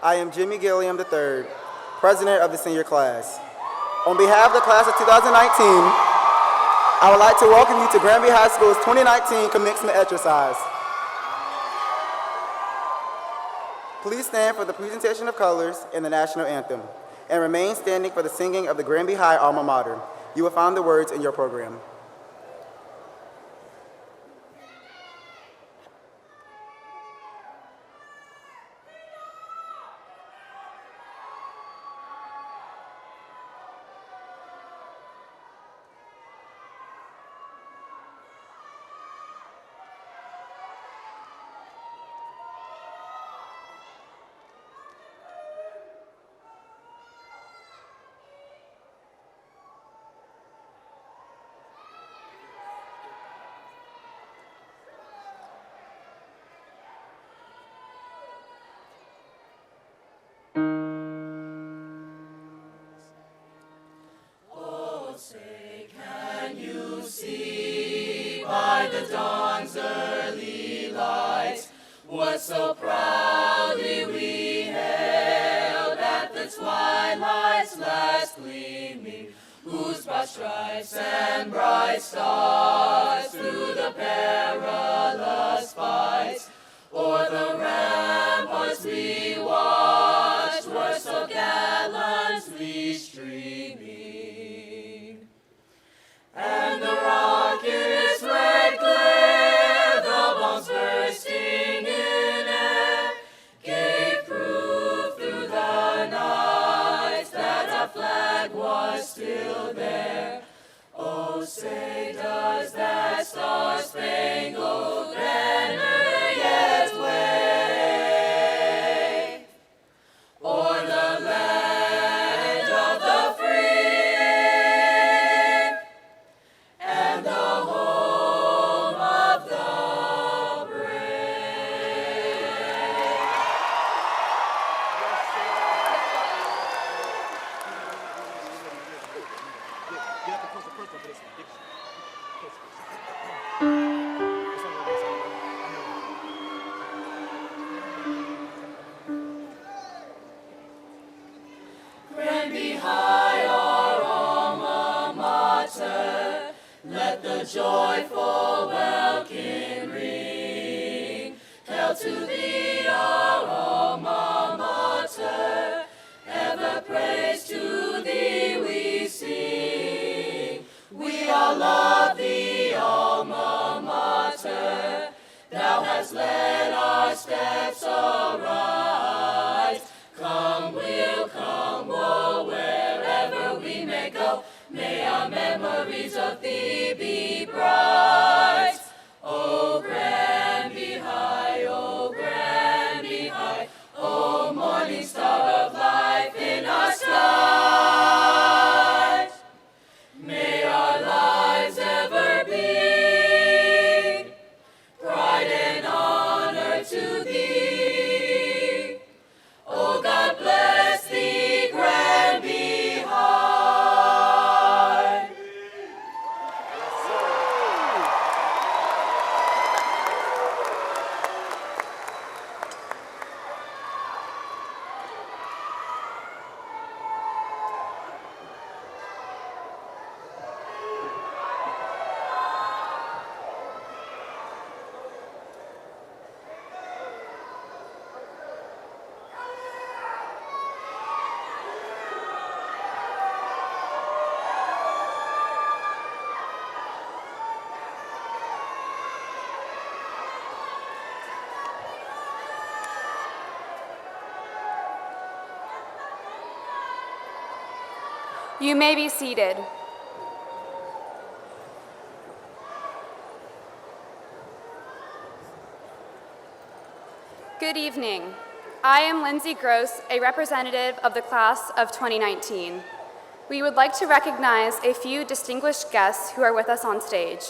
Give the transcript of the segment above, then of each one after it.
I am Jimmy Gilliam III, President of the senior class. On behalf of the class of 2019, I would like to welcome you to Granby High School's 2019 commencement exercise. Please stand for the presentation of colors and the national anthem, and remain standing for the singing of the Granby High alma mater. You will find the words in your program. So proudly we hailed at the twilight's last gleaming, whose broad stripes and bright stars through the perilous fights o'er the ramparts we watched were so gallantly streaming. And the rocket's red glare, the to thee, our alma mater. Ever praise to thee we sing. We all love thee, alma mater. Thou hast led our steps aright. Come, we'll come, woe, wherever we may go. May our memories of thee be bright. O Granby High, O Granby High, O morning star of life in our sky. May our lives ever be pride and honor to thee. O God bless thee, Granby High. You may be seated. Good evening. I am Lindsay Gross, a representative of the class of 2019. We would like to recognize a few distinguished guests who are with us on stage.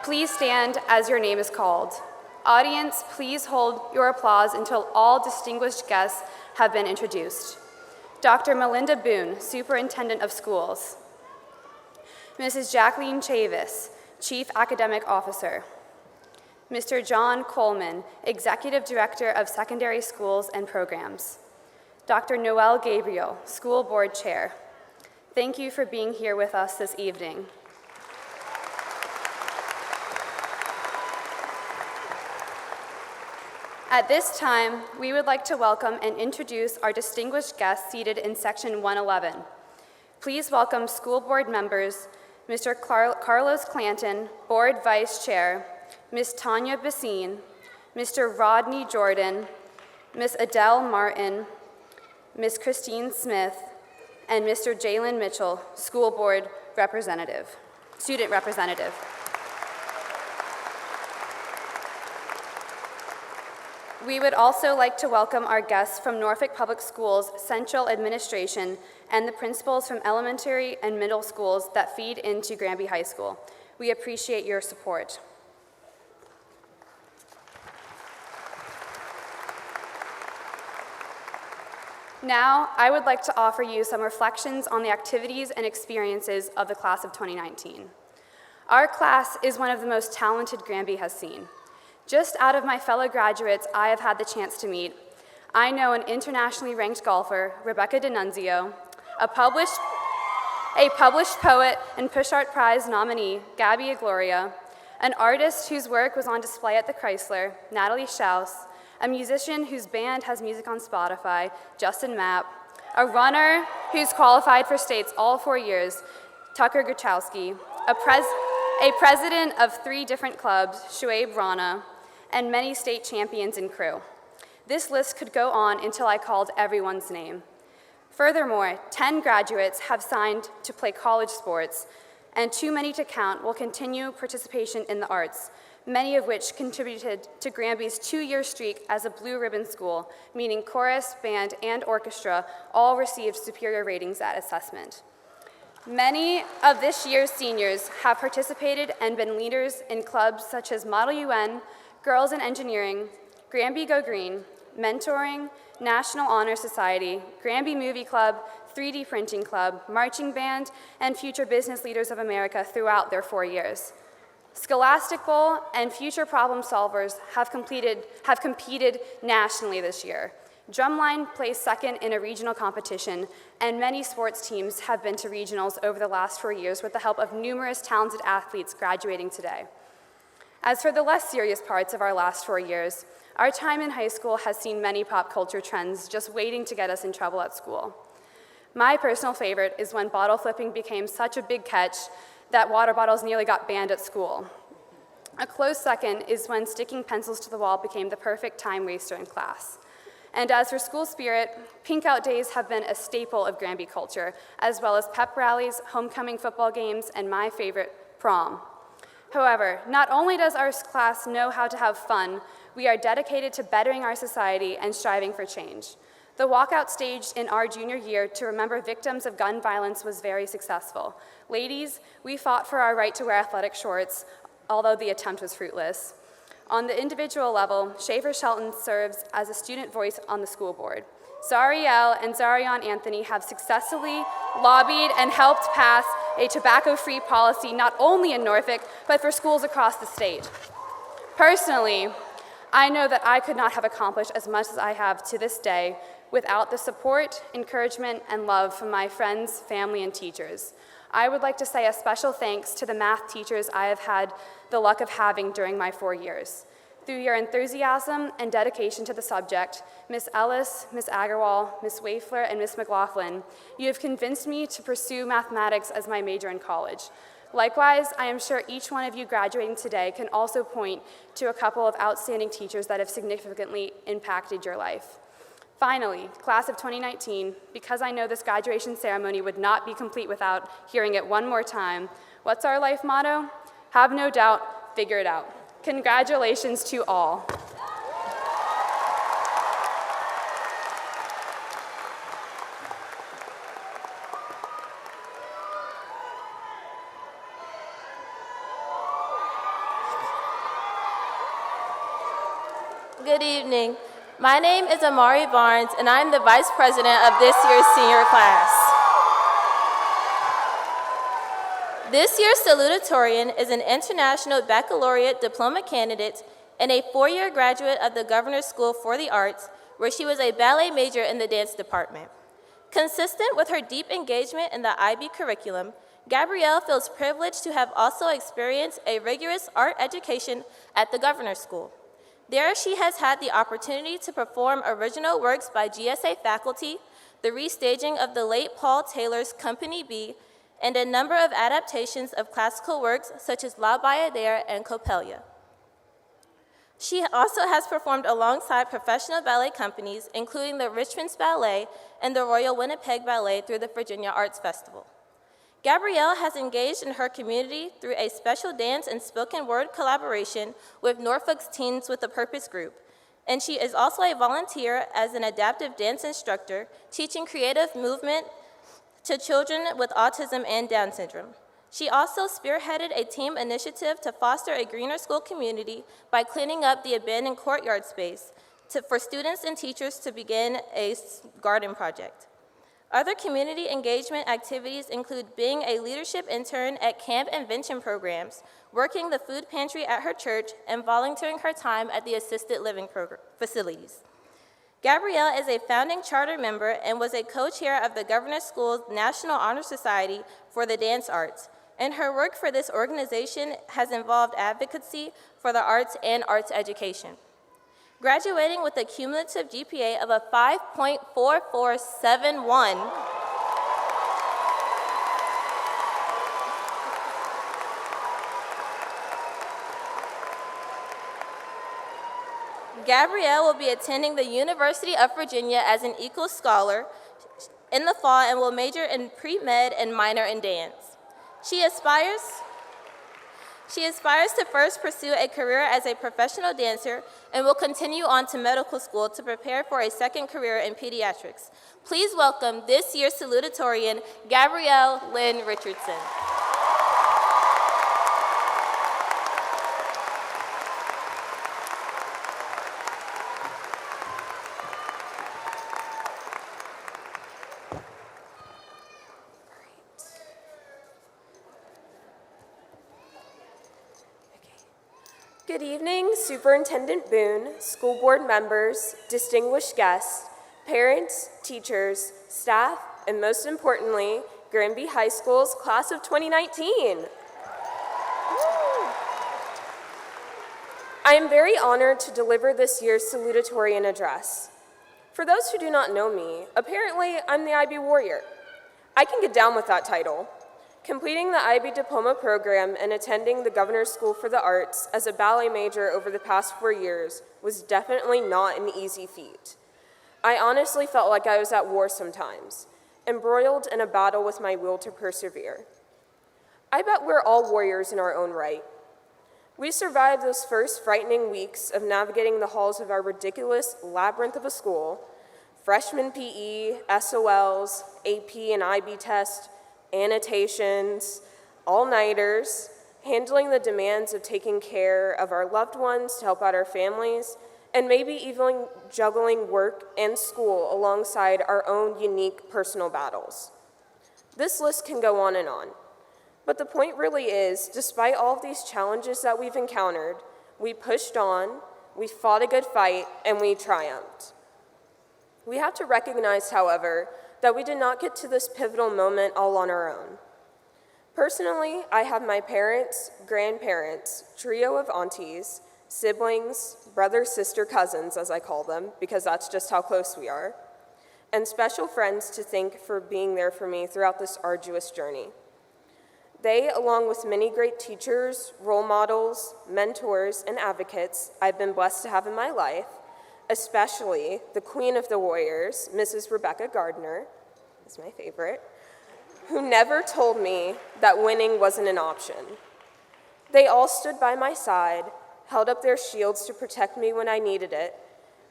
Please stand as your name is called. Audience, please hold your applause until all distinguished guests have been introduced. Dr. Melinda Boone, Superintendent of Schools. Mrs. Jacqueline Chavis, Chief Academic Officer. Mr. John Coleman, Executive Director of Secondary Schools and Programs. Dr. Noel Gabriel, School Board Chair. Thank you for being here with us this evening. At this time, we would like to welcome and introduce our distinguished guests seated in Section 111. Please welcome school board members, Mr. Carlos Clanton, Board Vice Chair, Ms. Tanya Bassine, Mr. Rodney Jordan, Ms. Adele Martin, Ms. Christine Smith, and Mr. Jalen Mitchell, School Board Representative, Student Representative. We would also like to welcome our guests from Norfolk Public Schools Central Administration and the principals from elementary and middle schools that feed into Granby High School. We appreciate your support. Now, I would like to offer you some reflections on the activities and experiences of the class of 2019. Our class is one of the most talented Granby has seen. Just out of my fellow graduates I have had the chance to meet, I know an internationally ranked golfer, Rebecca D'Annunzio, a published poet and Push Art Prize nominee, Gabby Agloria, an artist whose work was on display at the Chrysler, Natalie Schaus, a musician whose band has music on Spotify, Justin Mapp, a runner who's qualified for states all 4 years, Tucker Gruchowski, a president of 3 different clubs, Shuaib Rana, and many state champions and crew. This list could go on until I called everyone's name. Furthermore, 10 graduates have signed to play college sports, and too many to count will continue participation in the arts, many of which contributed to Granby's 2-year streak as a blue ribbon school, meaning chorus, band, and orchestra all received superior ratings at assessment. Many of this year's seniors have participated and been leaders in clubs such as Model UN, Girls in Engineering, Granby Go Green, Mentoring, National Honor Society, Granby Movie Club, 3D Printing Club, Marching Band, and Future Business Leaders of America throughout their 4 years. Scholastic Bowl and Future Problem Solvers have competed nationally this year. Drumline placed second in a regional competition, and many sports teams have been to regionals over the last 4 years with the help of numerous talented athletes graduating today. As for the less serious parts of our last 4 years, our time in high school has seen many pop culture trends just waiting to get us in trouble at school. My personal favorite is when bottle flipping became such a big catch that water bottles nearly got banned at school. A close second is when sticking pencils to the wall became the perfect time waster in class. And as for school spirit, pink out days have been a staple of Granby culture, as well as pep rallies, homecoming football games, and my favorite, prom. However, not only does our class know how to have fun, we are dedicated to bettering our society and striving for change. The walkout staged in our junior year to remember victims of gun violence was very successful. Ladies, we fought for our right to wear athletic shorts, although the attempt was fruitless. On the individual level, Schaefer Shelton serves as a student voice on the school board. Zariel and Zarion Anthony have successfully lobbied and helped pass a tobacco-free policy not only in Norfolk, but for schools across the state. Personally, I know that I could not have accomplished as much as I have to this day without the support, encouragement, and love from my friends, family, and teachers. I would like to say a special thanks to the math teachers I have had the luck of having during my 4 years. Through your enthusiasm and dedication to the subject, Ms. Ellis, Ms. Agarwal, Ms. Wafler, and Ms. McLaughlin, you have convinced me to pursue mathematics as my major in college. Likewise, I am sure each one of you graduating today can also point to a couple of outstanding teachers that have significantly impacted your life. Finally, class of 2019, because I know this graduation ceremony would not be complete without hearing it one more time, what's our life motto? Have no doubt, figure it out. Congratulations to all. Good evening. My name is Amari Barnes, and I'm the Vice President of this year's senior class. This year's Salutatorian is an international baccalaureate diploma candidate and a 4-year graduate of the Governor's School for the Arts, where she was a ballet major in the dance department. Consistent with her deep engagement in the IB curriculum, Gabrielle feels privileged to have also experienced a rigorous art education at the Governor's School. There, she has had the opportunity to perform original works by GSA faculty, the restaging of the late Paul Taylor's Company B, and a number of adaptations of classical works such as La Bayadère and Coppelia. She also has performed alongside professional ballet companies, including the Richmond's Ballet and the Royal Winnipeg Ballet through the Virginia Arts Festival. Gabrielle has engaged in her community through a special dance and spoken word collaboration with Norfolk's Teens with a Purpose group, and she is also a volunteer as an adaptive dance instructor, teaching creative movement to children with autism and Down syndrome. She also spearheaded a team initiative to foster a greener school community by cleaning up the abandoned courtyard space for students and teachers to begin a garden project. Other community engagement activities include being a leadership intern at Camp Invention programs, working the food pantry at her church, and volunteering her time at the assisted living facilities. Gabrielle is a founding charter member and was a co-chair of the Governor's School's National Honor Society for the Dance Arts, and her work for this organization has involved advocacy for the arts and arts education. Graduating with a cumulative GPA of a 5.4471, Gabrielle will be attending the University of Virginia as an Equal Scholar in the fall and will major in pre-med and minor in dance. She aspires to first pursue a career as a professional dancer and will continue on to medical school to prepare for a second career in pediatrics. Please welcome this year's salutatorian, Gabrielle Lynn Richardson. Good evening, Superintendent Boone, school board members, distinguished guests, parents, teachers, staff, and most importantly, Granby High School's class of 2019. I am very honored to deliver this year's Salutatorian address. For those who do not know me, apparently I'm the IB Warrior. I can get down with that title. Completing the IB Diploma program and attending the Governor's School for the Arts as a ballet major over the past 4 years was definitely not an easy feat. I honestly felt like I was at war sometimes, embroiled in a battle with my will to persevere. I bet we're all warriors in our own right. We survived those first frightening weeks of navigating the halls of our ridiculous labyrinth of a school, freshman PE, SOLs, AP and IB tests, annotations, all-nighters, handling the demands of taking care of our loved ones to help out our families, and maybe even juggling work and school alongside our own unique personal battles. This list can go on and on. But the point really is, despite all of these challenges that we've encountered, we pushed on, we fought a good fight, and we triumphed. We have to recognize, however, that we did not get to this pivotal moment all on our own. Personally, I have my parents, grandparents, trio of aunties, siblings, brother, sister, cousins, as I call them, because that's just how close we are, and special friends to thank for being there for me throughout this arduous journey. They, along with many great teachers, role models, mentors, and advocates I've been blessed to have in my life, especially the Queen of the Warriors, Mrs. Rebecca Gardner, is my favorite, who never told me that winning wasn't an option. They all stood by my side, held up their shields to protect me when I needed it,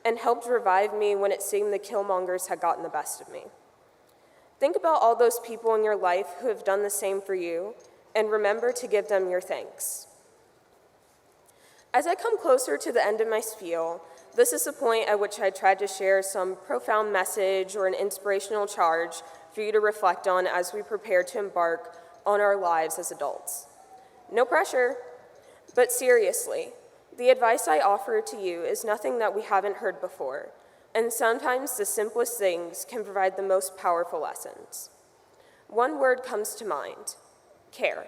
and helped revive me when it seemed the killmongers had gotten the best of me. Think about all those people in your life who have done the same for you, and remember to give them your thanks. As I come closer to the end of my spiel, this is the point at which I tried to share some profound message or an inspirational charge for you to reflect on as we prepare to embark on our lives as adults. No pressure, but seriously, the advice I offer to you is nothing that we haven't heard before. And sometimes the simplest things can provide the most powerful lessons. One word comes to mind: care.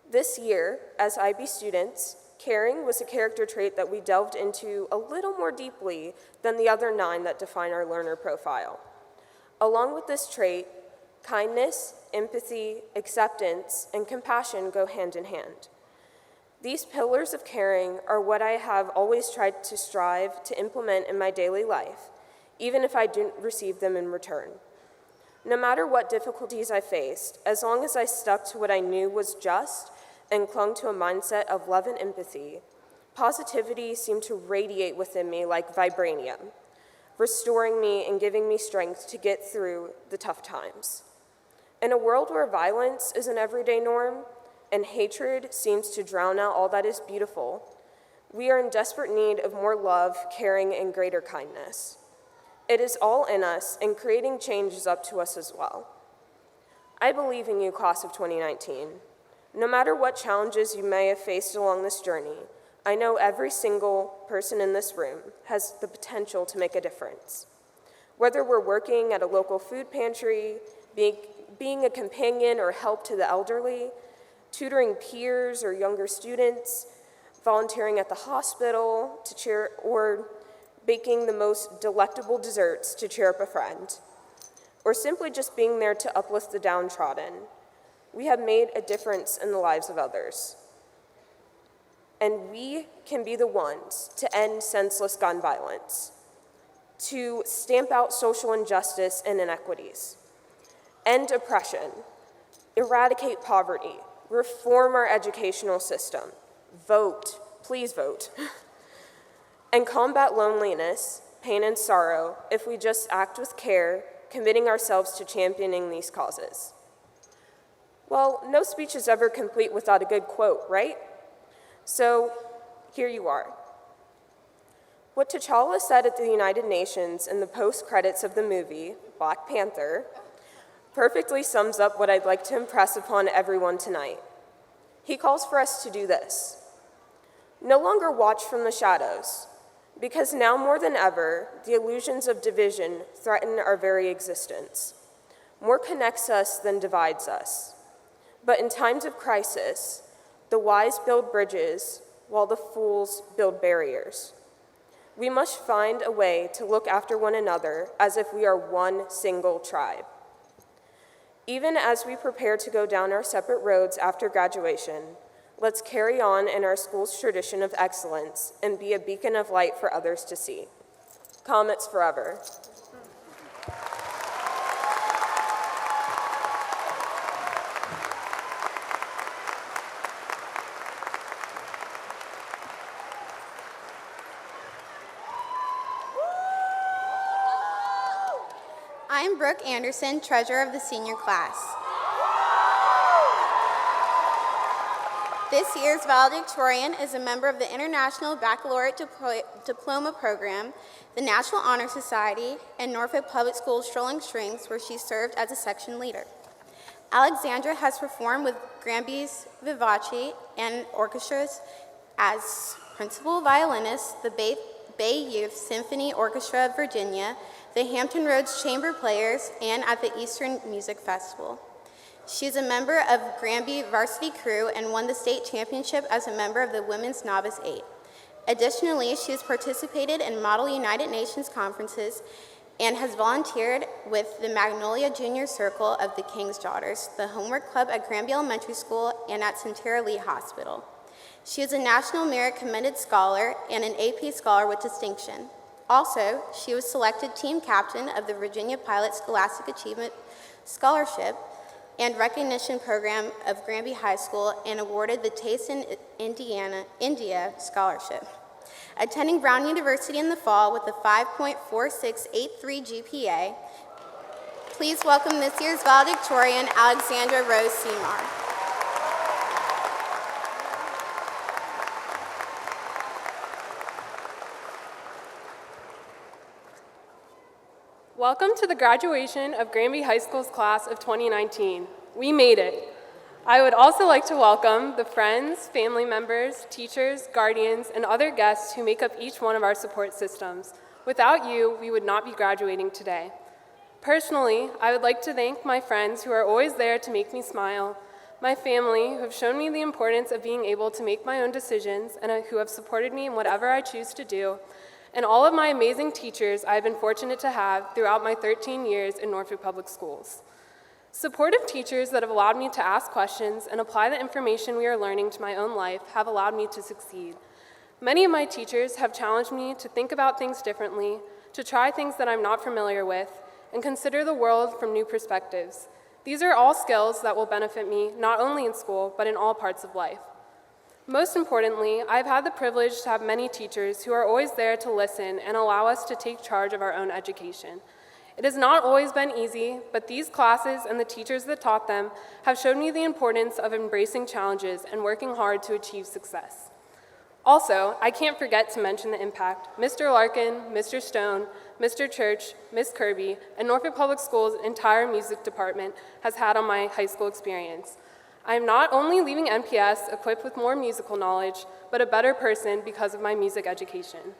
This year, as IB students, caring was a character trait that we delved into a little more deeply than the other 9 that define our learner profile. Along with this trait, kindness, empathy, acceptance, and compassion go hand in hand. These pillars of caring are what I have always tried to strive to implement in my daily life, even if I didn't receive them in return. No matter what difficulties I faced, as long as I stuck to what I knew was just and clung to a mindset of love and empathy, positivity seemed to radiate within me like vibranium, restoring me and giving me strength to get through the tough times. In a world where violence is an everyday norm, and hatred seems to drown out all that is beautiful, we are in desperate need of more love, caring, and greater kindness. It is all in us, and creating change is up to us as well. I believe in you, class of 2019. No matter what challenges you may have faced along this journey, I know every single person in this room has the potential to make a difference. Whether we're working at a local food pantry, being a companion or help to the elderly, tutoring peers or younger students, volunteering at the hospital to cheer, or baking the most delectable desserts to cheer up a friend, or simply just being there to uplift the downtrodden, we have made a difference in the lives of others. And we can be the ones to end senseless gun violence, to stamp out social injustice and inequities, end oppression, eradicate poverty, reform our educational system, vote, please vote, and combat loneliness, pain, and sorrow if we just act with care, committing ourselves to championing these causes. Well, no speech is ever complete without a good quote, right? So here you are. What T'Challa said at the United Nations in the post-credits of the movie, Black Panther, perfectly sums up what I'd like to impress upon everyone tonight. He calls for us to do this. No longer watch from the shadows, because now more than ever, the illusions of division threaten our very existence. More connects us than divides us. But in times of crisis, the wise build bridges, while the fools build barriers. We must find a way to look after one another as if we are one single tribe. Even as we prepare to go down our separate roads after graduation, let's carry on in our school's tradition of excellence and be a beacon of light for others to see. Comets forever. I'm Brooke Anderson, treasurer of the senior class. This year's valedictorian is a member of the International Baccalaureate Diploma Program, the National Honor Society, and Norfolk Public Schools Strolling Strings, where she served as a section leader. Alexandra has performed with Granby's Vivace and orchestras as principal violinist, the Bay Youth Symphony Orchestra of Virginia, the Hampton Roads Chamber Players, and at the Eastern Music Festival. She is a member of Granby Varsity Crew and won the state championship as a member of the Women's Novice 8. Additionally, she has participated in Model United Nations conferences and has volunteered with the Magnolia Junior Circle of the King's Daughters, the Homework Club at Granby Elementary School, and at Centera Lee Hospital. She is a National Merit Commended Scholar and an AP Scholar with distinction. Also, she was selected team captain of the Virginia Pilot Scholastic Achievement Scholarship and Recognition Program of Granby High School and awarded the Taste in India Scholarship. Attending Brown University in the fall with a 5.4683 GPA, please welcome this year's valedictorian, Alexandra Rose Seymour. Welcome to the graduation of Granby High School's class of 2019. We made it. I would also like to welcome the friends, family members, teachers, guardians, and other guests who make up each one of our support systems. Without you, we would not be graduating today. Personally, I would like to thank my friends who are always there to make me smile, my family who have shown me the importance of being able to make my own decisions and who have supported me in whatever I choose to do, and all of my amazing teachers I have been fortunate to have throughout my 13 years in Norfolk Public Schools. Supportive teachers that have allowed me to ask questions and apply the information we are learning to my own life have allowed me to succeed. Many of my teachers have challenged me to think about things differently, to try things that I'm not familiar with, and consider the world from new perspectives. These are all skills that will benefit me not only in school, but in all parts of life. Most importantly, I've had the privilege to have many teachers who are always there to listen and allow us to take charge of our own education. It has not always been easy, but these classes and the teachers that taught them have showed me the importance of embracing challenges and working hard to achieve success. Also, I can't forget to mention the impact Mr. Larkin, Mr. Stone, Mr. Church, Ms. Kirby, and Norfolk Public Schools' entire music department has had on my high school experience. I am not only leaving NPS equipped with more musical knowledge, but a better person because of my music education.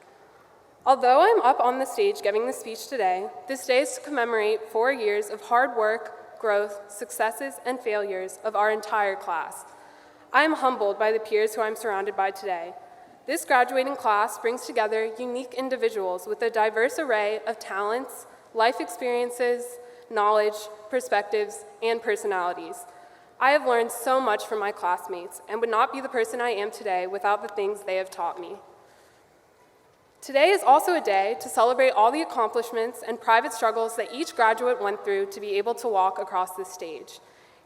Although I'm up on the stage giving this speech today, this day is to commemorate 4 years of hard work, growth, successes, and failures of our entire class. I am humbled by the peers who I'm surrounded by today. This graduating class brings together unique individuals with a diverse array of talents, life experiences, knowledge, perspectives, and personalities. I have learned so much from my classmates and would not be the person I am today without the things they have taught me. Today is also a day to celebrate all the accomplishments and private struggles that each graduate went through to be able to walk across this stage.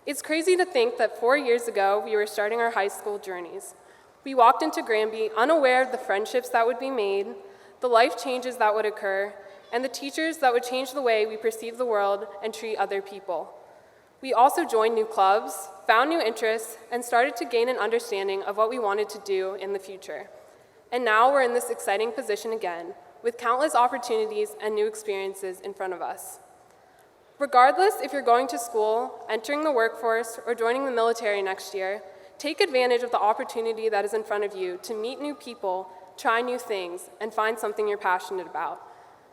It's crazy to think that 4 years ago we were starting our high school journeys. We walked into Granby unaware of the friendships that would be made, the life changes that would occur, and the teachers that would change the way we perceive the world and treat other people. We also joined new clubs, found new interests, and started to gain an understanding of what we wanted to do in the future. And now we're in this exciting position again, with countless opportunities and new experiences in front of us. Regardless if you're going to school, entering the workforce, or joining the military next year, take advantage of the opportunity that is in front of you to meet new people, try new things, and find something you're passionate about.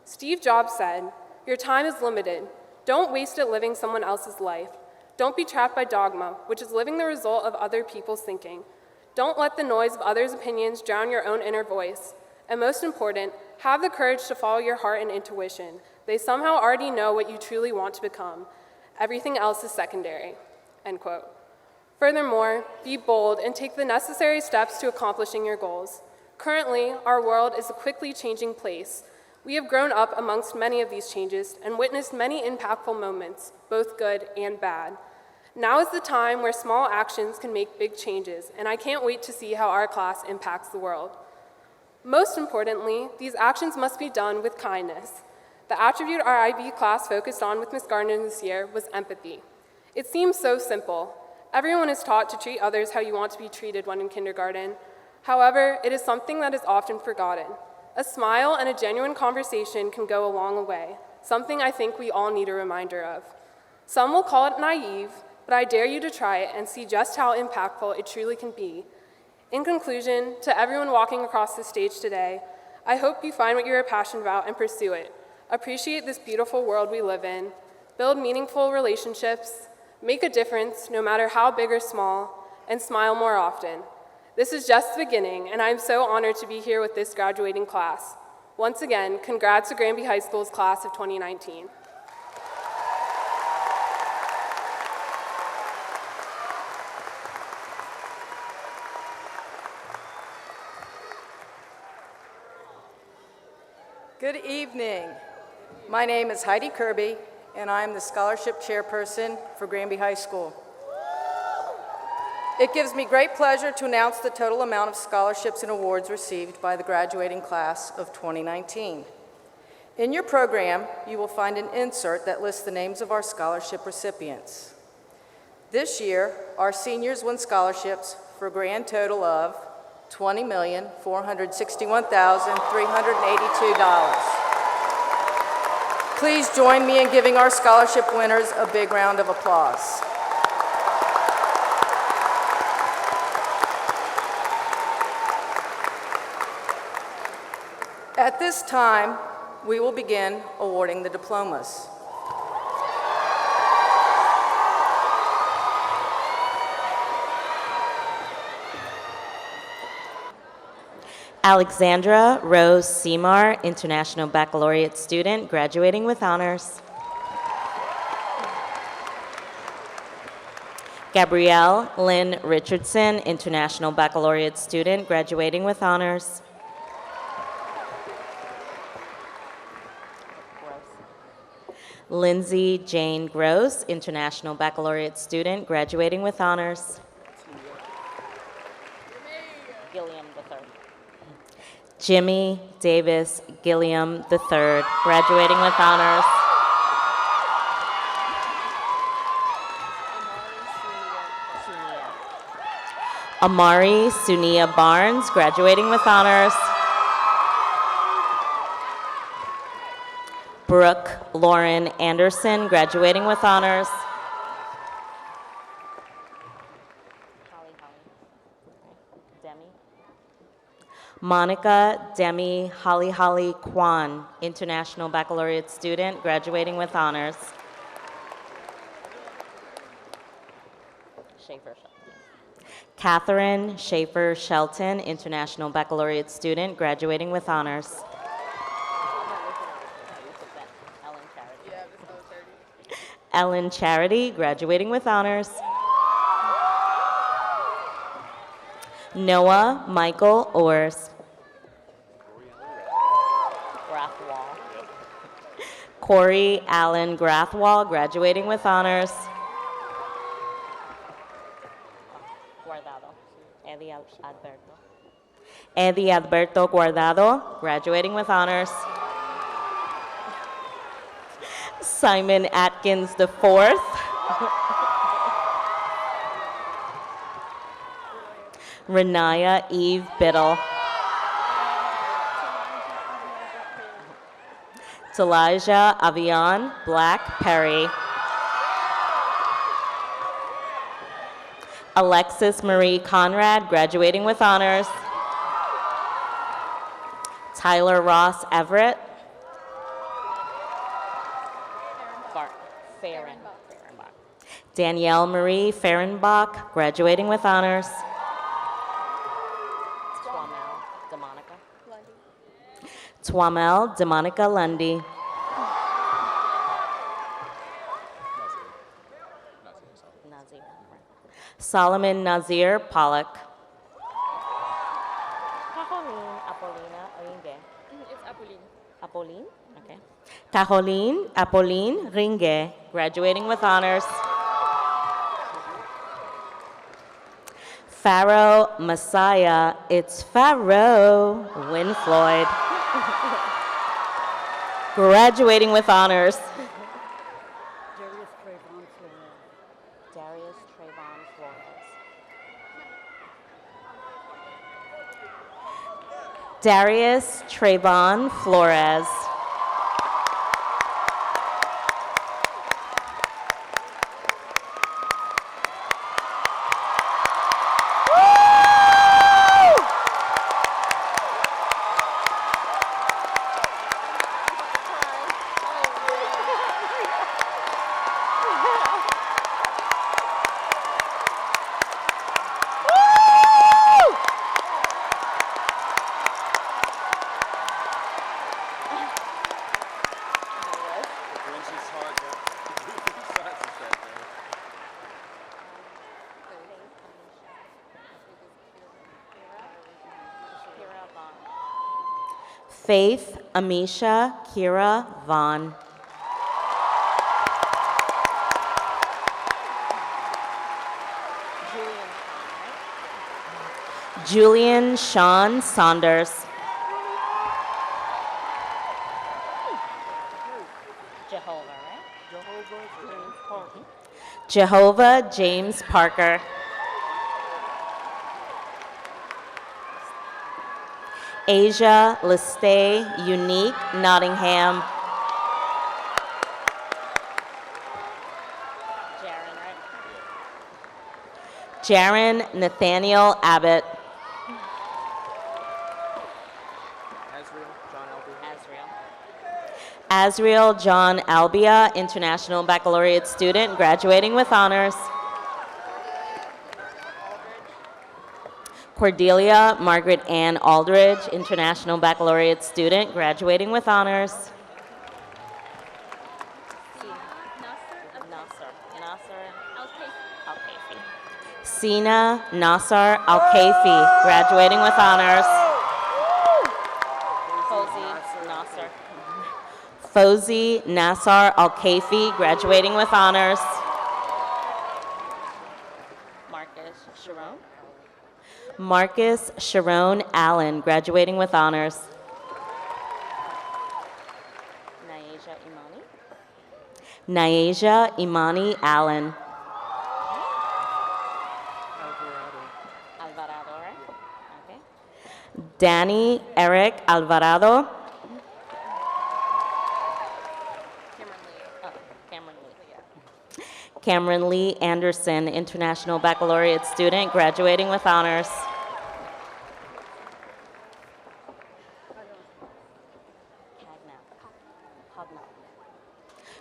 Steve Jobs said, "Your time is limited. Don't waste it living someone else's life. Don't be trapped by dogma, which is living the result of other people's thinking. Don't let the noise of others' opinions drown your own inner voice. And most important, have the courage to follow your heart and intuition. They somehow already know what you truly want to become. Everything else is secondary." End quote. Furthermore, be bold and take the necessary steps to accomplishing your goals. Currently, our world is a quickly changing place. We have grown up amongst many of these changes and witnessed many impactful moments, both good and bad. Now is the time where small actions can make big changes, and I can't wait to see how our class impacts the world. Most importantly, these actions must be done with kindness. The attribute our IB class focused on with Ms. Gardner this year was empathy. It seems so simple. Everyone is taught to treat others how you want to be treated when in kindergarten. However, it is something that is often forgotten. A smile and a genuine conversation can go a long way, something I think we all need a reminder of. Some will call it naive, but I dare you to try it and see just how impactful it truly can be. In conclusion, to everyone walking across the stage today, I hope you find what you are passionate about and pursue it. Appreciate this beautiful world we live in. Build meaningful relationships. Make a difference, no matter how big or small, and smile more often. This is just the beginning, and I'm so honored to be here with this graduating class. Once again, congrats to Granby High School's class of 2019. Good evening. My name is Heidi Kirby, and I am the Scholarship Chairperson for Granby High School. It gives me great pleasure to announce the total amount of scholarships and awards received by the graduating class of 2019. In your program, you will find an insert that lists the names of our scholarship recipients. This year, our seniors won scholarships for a grand total of $20,461,382. Please join me in giving our scholarship winners a big round of applause. At this time, we will begin awarding the diplomas. Alexandra Rose Seymour, International Baccalaureate student, graduating with honors. Gabrielle Lynn Richardson, International Baccalaureate student, graduating with honors. Lindsay Jane Gross, International Baccalaureate student, graduating with honors. Gilliam III. Jimmy Davis Gilliam III, graduating with honors. Amari Sunia Barnes, graduating with honors. Brooke Lauren Anderson, graduating with honors. Monica Demi Holly Kwan, International Baccalaureate student, graduating with honors. Catherine Schaefer Shelton, International Baccalaureate student, graduating with honors. Ellen Charity, graduating with honors. Noah Michael Ors. Corey Allen Grathwall, graduating with honors. Eddie Alberto Guardado, graduating with honors. Simon Atkins IV. Renaya Eve Biddle. Talaja Avion Black Perry. Alexis Marie Conrad, graduating with honors. Tyler Ross Everett. Danielle Marie Fehrenbach, graduating with honors. Twamel Demonica Lundy. Solomon Nazir Pollock. Cajoline Apolina Ringe. It's Apolline. Apoline? Okay. Cajoline Apoline Ringe, graduating with honors. Pharaoh Messiah, it's Pharaoh Win Floyd, graduating with honors. Darius Trayvon Flores. Darius Trayvon Flores. Faith Amisha Kira Vaughn. Julian Sean Saunders. Jehovah James Parker. Asia Lestay Unique Nottingham. Jaron Nathaniel Abbott. Azriel John Albia, International Baccalaureate student, graduating with honors. Cordelia Margaret Ann Aldridge, International Baccalaureate student, graduating with honors. Sina Nasser Al-Kaifi, graduating with honors. Fozi Nassar Al-Kaifi, graduating with honors. Marcus Sharon Allen, graduating with honors. Naeja Imani Allen. Alvarado, right? Okay. Danny Eric Alvarado. Cameron Lee Anderson, International Baccalaureate student, graduating with honors.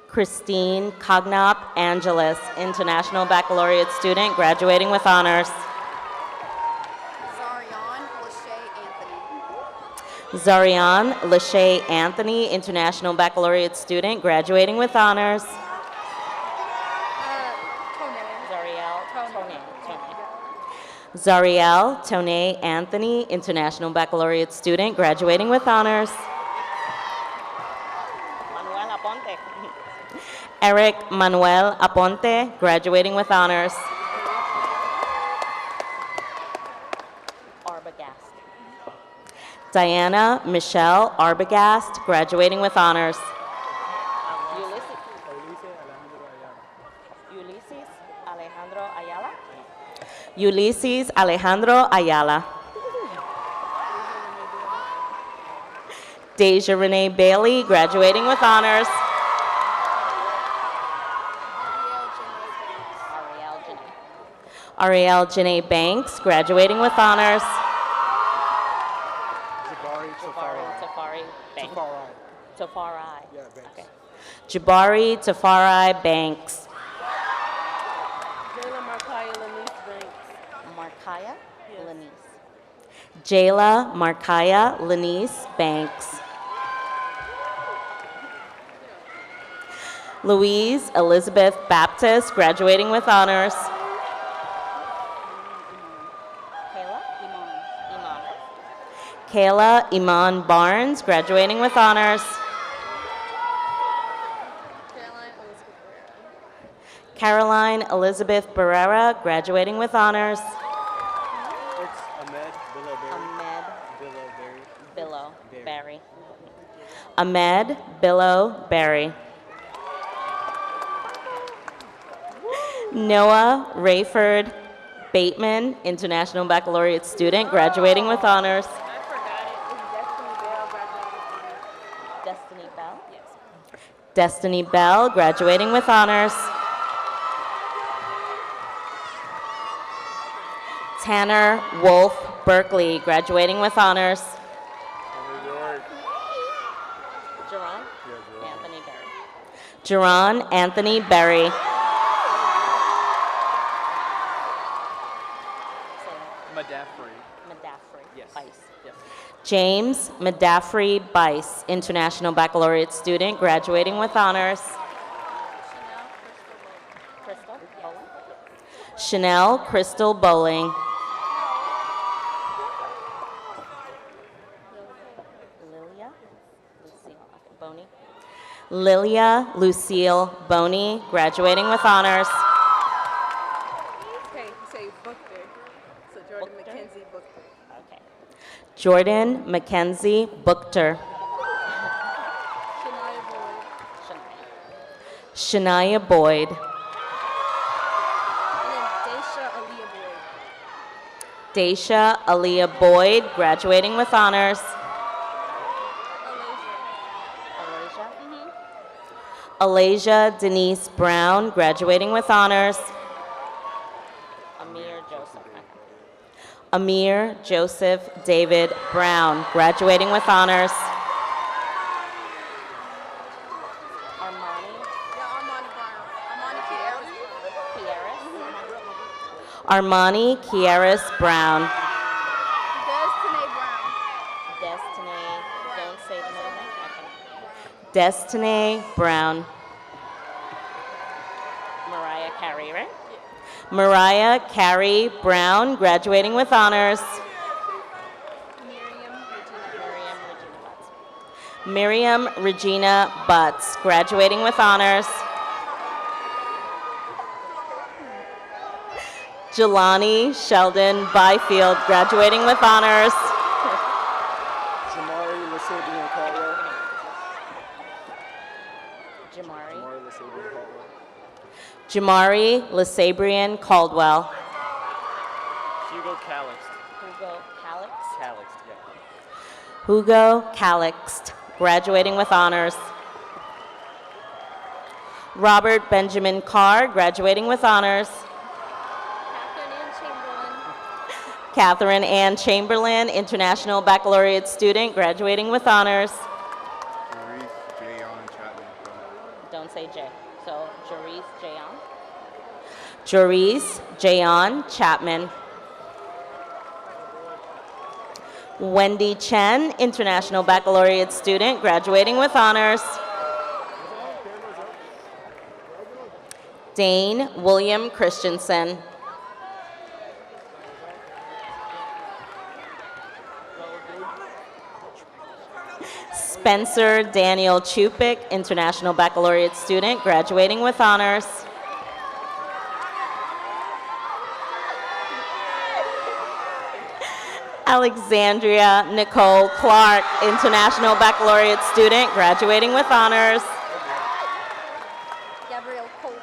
Christine Cognop Angeles, International Baccalaureate student, graduating with honors. Zarian Lachey Anthony, International Baccalaureate student, graduating with honors. Zariel Tone Anthony, International Baccalaureate student, graduating with honors. Manuel Aponte. Eric Manuel Aponte, graduating with honors. Arbogast. Diana Michelle Arbogast, graduating with honors. Ulysses Alejandro Ayala. Deja Renee Bailey, graduating with honors. Ariel Janae Banks, graduating with honors. Tafari. Yeah, Banks. Okay. Jabari Tafari Banks. Jayla Markaya Lanice Banks. Louise Elizabeth Baptist, graduating with honors. Kayla Iman Barnes, graduating with honors. Caroline Elizabeth Barrera, graduating with honors. It's Ahmed Billow Berry. Ahmed Billow Berry. Noah Rayford Bateman, International Baccalaureate student, graduating with honors. Destiny Bell? Yes. Destiny Bell, graduating with honors. Tanner Wolf Berkeley, graduating with honors. Jerron? Anthony Berry. Jerron Anthony Berry. Madaffrey. Yes. Bice. Yes. James Madaffrey Bice, International Baccalaureate student, graduating with honors. Chanel Crystal Bowling. Lilia Lucille Boney, graduating with honors. Okay, say Booker. So Jordan Mackenzie Booker. Okay. Jordan Mackenzie Booker. Shania Boyd. And then Daisha Aaliyah Boyd. Daisha Aaliyah Boyd, graduating with honors. Alasia Denise Brown, graduating with honors. Amir Joseph David Brown, graduating with honors. Armani Kieris Brown. Destiny Brown. Mariah Carey, right? Yeah. Mariah Carey Brown, graduating with honors. Miriam Regina Butts, graduating with honors. Jelani Sheldon Byfield, graduating with honors. Jamari Lasabrian Caldwell. Hugo Calixt. Yeah. Hugo Calixt, graduating with honors. Robert Benjamin Carr, graduating with honors. Catherine Ann Chamberlain, International Baccalaureate student, graduating with honors. Don't say J. So, Jerice Jayon. Jerice Jayon Chapman. Wendy Chen, International Baccalaureate student, graduating with honors. Dane William Christensen. Spencer Daniel Chupik, International Baccalaureate student, graduating with honors. Alexandria Nicole Clark, International Baccalaureate student, graduating with honors. Gabrielle Colbert.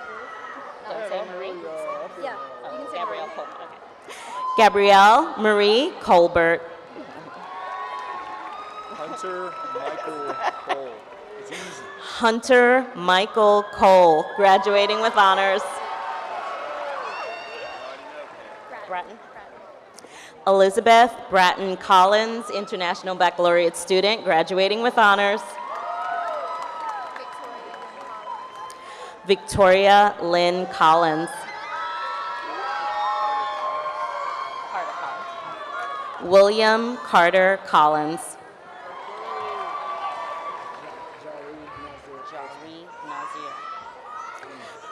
Don't say Marie. Yeah, you can say Gabrielle Colbert. Okay. Gabrielle Marie Colbert. Hunter Michael Cole. It's easy. Hunter Michael Cole, graduating with honors. Bratton. Elizabeth Bratton Collins, International Baccalaureate student, graduating with honors. Victoria Lynn Collins. William Carter Collins.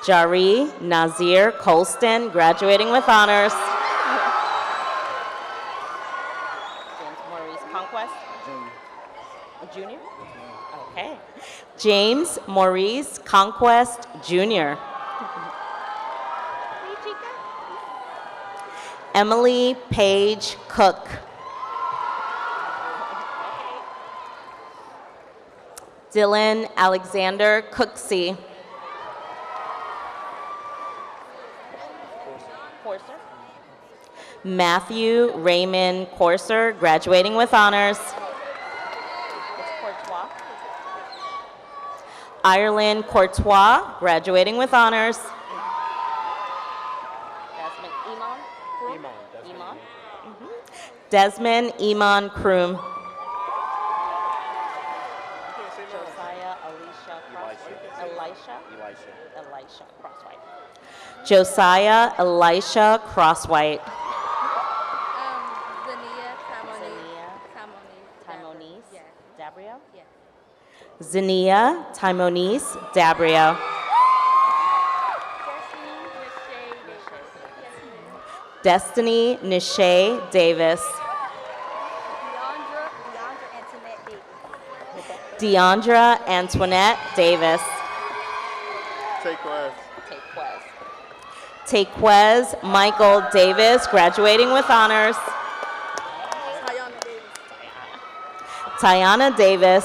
Jari Nazir Colston, graduating with honors. James Maurice Conquest. Junior? Okay. James Maurice Conquest, Jr. Emily Page Cook. Dylan Alexander Cooksey. Corser. Matthew Raymond Corser, graduating with honors. Courtois. Ireland Courtois, graduating with honors. Desmond Iman Kroom. Josiah Elisha Crosswhite. Josiah Elisha Crosswhite. Timonis Dabrio. Zania Timonis Dabrio. Destiny Nishay Davis. Deandra Antoinette Davis. Taquez Michael Davis, graduating with honors. Tiana Davis.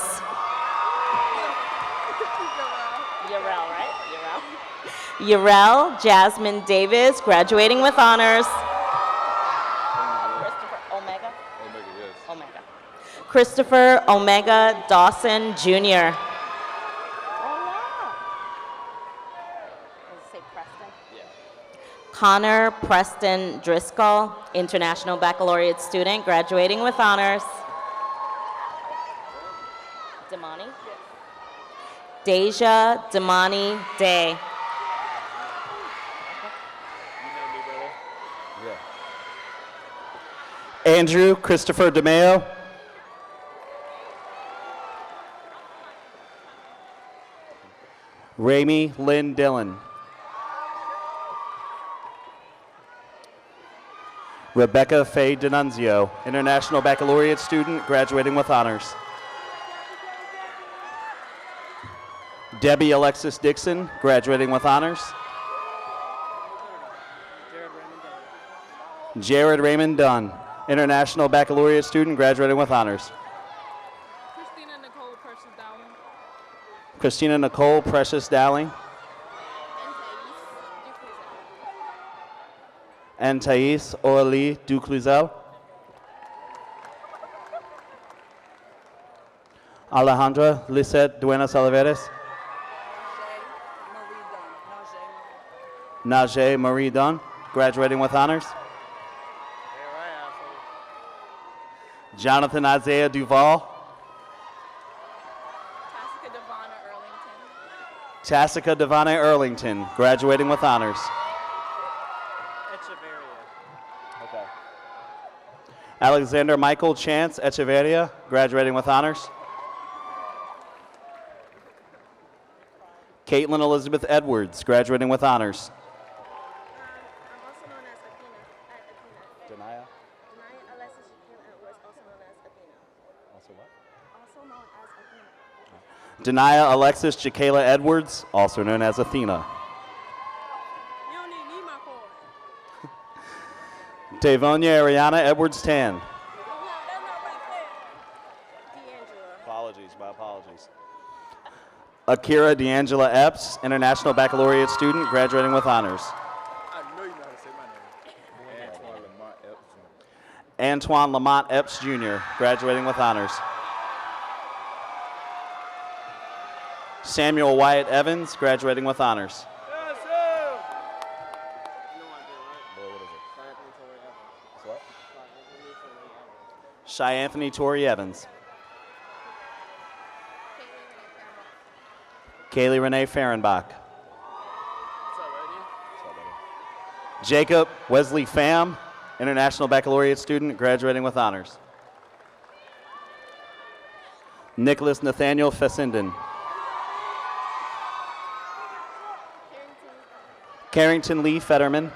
Yarel, right? Yarel Jasmine Davis, graduating with honors. Christopher Omega Dawson, Jr. Connor Preston Driscoll, International Baccalaureate student, graduating with honors. Damani? Deja Damani Day. Andrew Christopher DeMeo. Rami Lynn Dillon. Rebecca Faye D'Annunzio, International Baccalaureate student, graduating with honors. Debbie Alexis Dixon, graduating with honors. Jared Raymond Dunn, International Baccalaureate student, graduating with honors. Christina Nicole Precious Dowling. And Thais Orly Ducluzel. Alejandra Lisette Duenas Oliveras. Najee Marie Dunn, graduating with honors. Jonathan Isaiah Duval. Tassica Devana Earlington, graduating with honors. Okay. Alexander Michael Chance Echeverria, graduating with honors. Caitlin Elizabeth Edwards, graduating with honors. I'm also known as Athena. Denia? Denia Alexis Edwards, also known as Athena. Also what? Also known as Athena. Denia Alexis Jaquela Edwards, also known as Athena. You don't need my card. Tavonia Ariana Edwards Tan. That's not right there. D'Angela. Apologies, my apologies. Akira D'Angela Epps, International Baccalaureate student, graduating with honors. I know you know how to say my name. Antoine Lamont Epps. Antoine Lamont Epps Jr., graduating with honors. Samuel Wyatt Evans, graduating with honors. Yes, sir. What? Shy Anthony Torrey Evans. Kaylee Renee Fahrenbach. Jacob Wesley Pham, International Baccalaureate student, graduating with honors. Nicholas Nathaniel Fessenden. Carrington Lee Fetterman.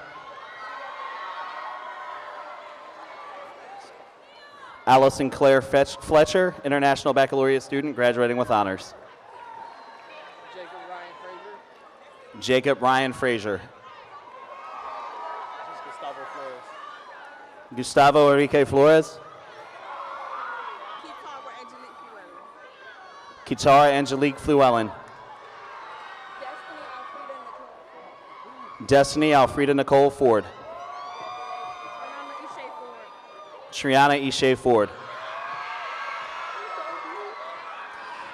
Allison Claire Fletcher, International Baccalaureate student, graduating with honors. Jacob Ryan Frazier. Gustavo Enrique Flores. Kitara Angelique Fluellen. Destiny Alfreda Nicole Ford. Triana Ishe Ford.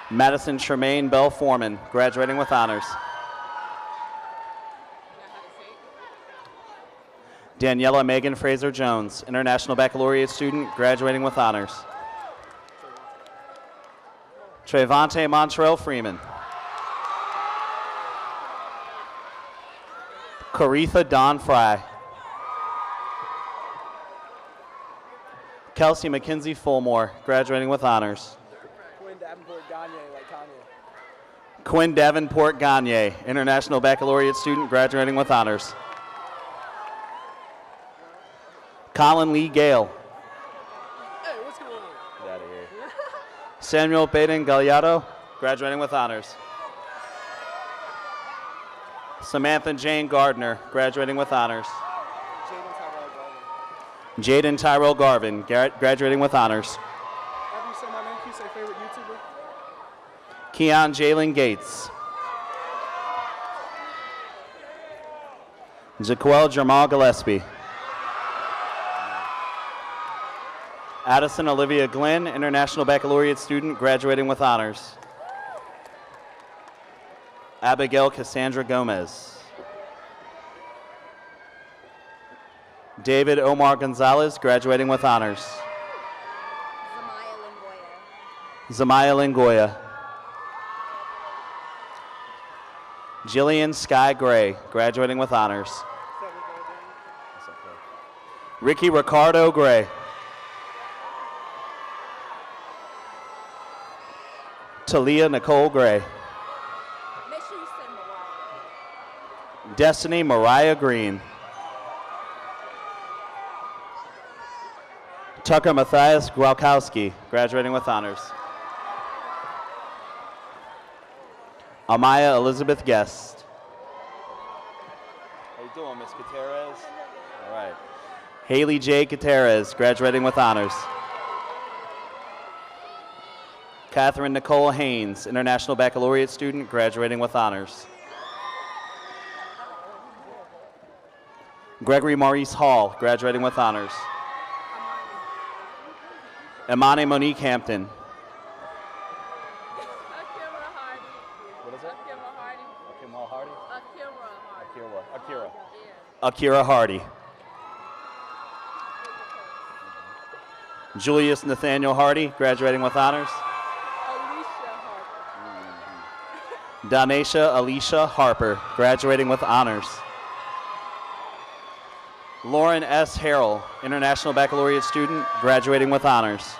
Madison Tremaine Bell Foreman, graduating with honors. Daniela Megan Fraser Jones, International Baccalaureate student, graduating with honors. Trevante Montrell Freeman. Coretha Dawn Fry. Kelsey McKenzie Fulmore, graduating with honors. Quinn Davenport Gagne, like Kanye. Quinn Davenport Gagne, International Baccalaureate student, graduating with honors. Colin Lee Gale. Hey, what's going on? Get out of here. Samuel Baden Gallardo, graduating with honors. Samantha Jane Gardner, graduating with honors. Jaden Tyrell Garvin, graduating with honors. After you say my name, can you say favorite YouTuber? Keon Jalen Gates. Jaquel Jamal Gillespie. Addison Olivia Glenn, International Baccalaureate student, graduating with honors. Abigail Cassandra Gomez. David Omar Gonzalez, graduating with honors. Zamaya Lingoya. Jillian Sky Gray, graduating with honors. Ricky Ricardo Gray. Talia Nicole Gray. Destiny Mariah Green. Tucker Matthias Gralkowski, graduating with honors. Amaya Elizabeth Guest. How you doing, Miss Gutierrez? All right. Haley J. Gutierrez, graduating with honors. Catherine Nicole Haynes, International Baccalaureate student, graduating with honors. Gregory Maurice Hall, graduating with honors. Imani Monique Hampton. What is it? Akira Hardy. Julius Nathaniel Hardy, graduating with honors. Donatia Alicia Harper, graduating with honors. Lauren S. Harrell, International Baccalaureate student, graduating with honors.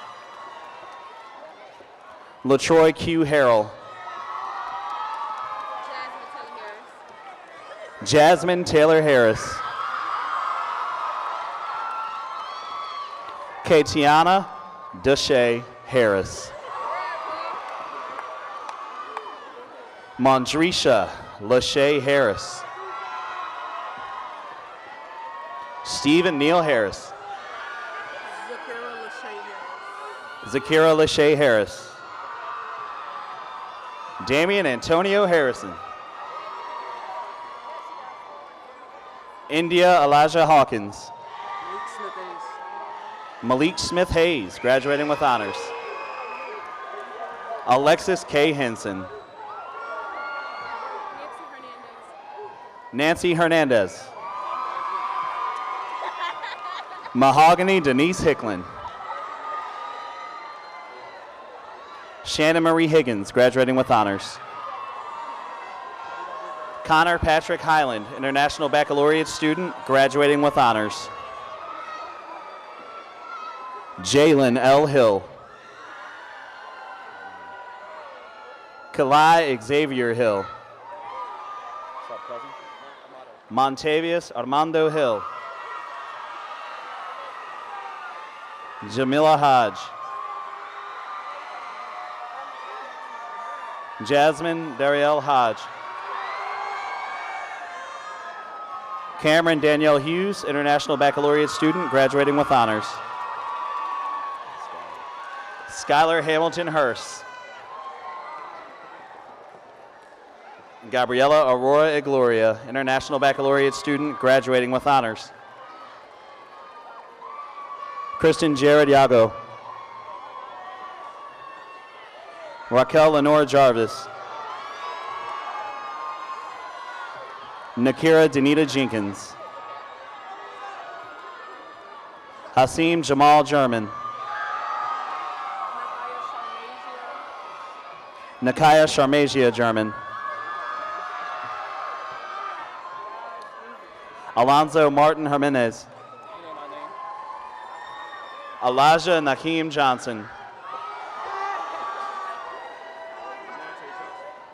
LaTroy Q. Harrell. Jasmine Taylor Harris. Katiana Deshay Harris. Mondrisha Lachey Harris. Stephen Neal Harris. Zakira Lachey Harris. Damian Antonio Harrison. India Elijah Hawkins. Malik Smith Hayes, graduating with honors. Alexis K. Henson. Nancy Hernandez. Mahogany Denise Hicklin. Shannon Marie Higgins, graduating with honors. Connor Patrick Highland, International Baccalaureate student, graduating with honors. Jalen L. Hill. Kalai Xavier Hill. What's up, cousin? Montavious Armando Hill. Jamila Hodge. Jasmine Darielle Hodge. Cameron Danielle Hughes, International Baccalaureate student, graduating with honors. Skylar Hamilton Hurst. Gabriela Aurora Igloria, International Baccalaureate student, graduating with honors. Kristen Jared Yago. Raquel Lenore Jarvis. Nakira Danita Jenkins. Hasim Jamal German. Nakaya Sharmazia German. Alonzo Martin Jimenez. Elijah Nakeem Johnson.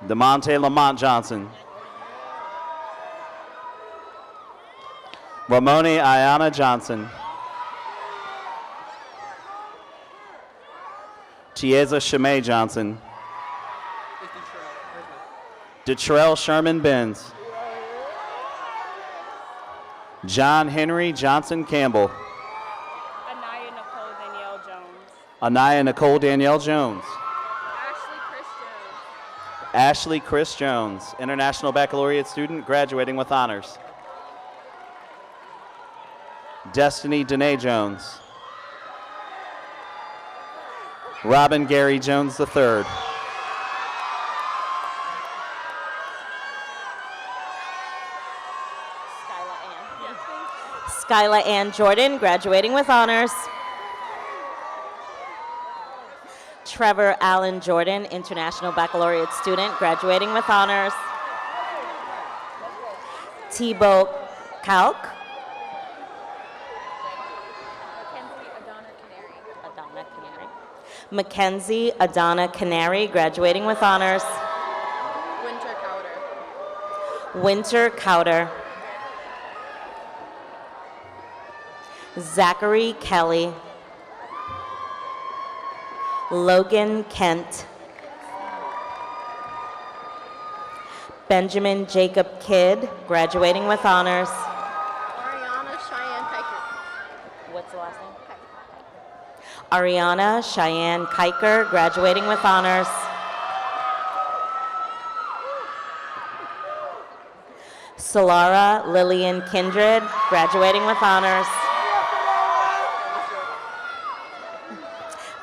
DeMonte Lamont Johnson. Ramoni Ayana Johnson. Chiesa Shimei Johnson. Detrell Sherman Benz. John Henry Johnson Campbell. Anaya Nicole Danielle Jones. Anaya Nicole Danielle Jones. Ashley Chris Jones. Ashley Chris Jones, International Baccalaureate student, graduating with honors. Destiny Danae Jones. Robin Gary Jones III. Skyla Ann Jordan, graduating with honors. Trevor Allen Jordan, International Baccalaureate student, graduating with honors. Tebow Kalk. Mackenzie Adana Canary, graduating with honors. Winter Cowder. Winter Cowder. Zachary Kelly. Logan Kent. Benjamin Jacob Kidd, graduating with honors. Ariana Cheyenne Piker. What's the last name? Ariana Cheyenne Kiker, graduating with honors. Solara Lillian Kindred, graduating with honors.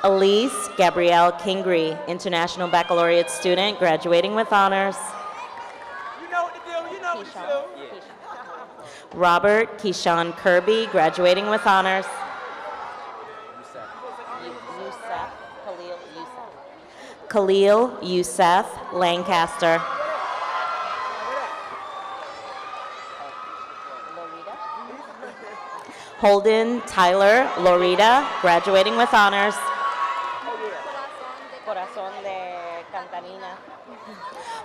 Elise Gabrielle Kingry, International Baccalaureate student, graduating with honors. You know what to do. You know what to do. Robert Keyshawn Kirby, graduating with honors. Khalil Youssef Lancaster. Holden Tyler Lorita, graduating with honors. Corazón de Cantanina.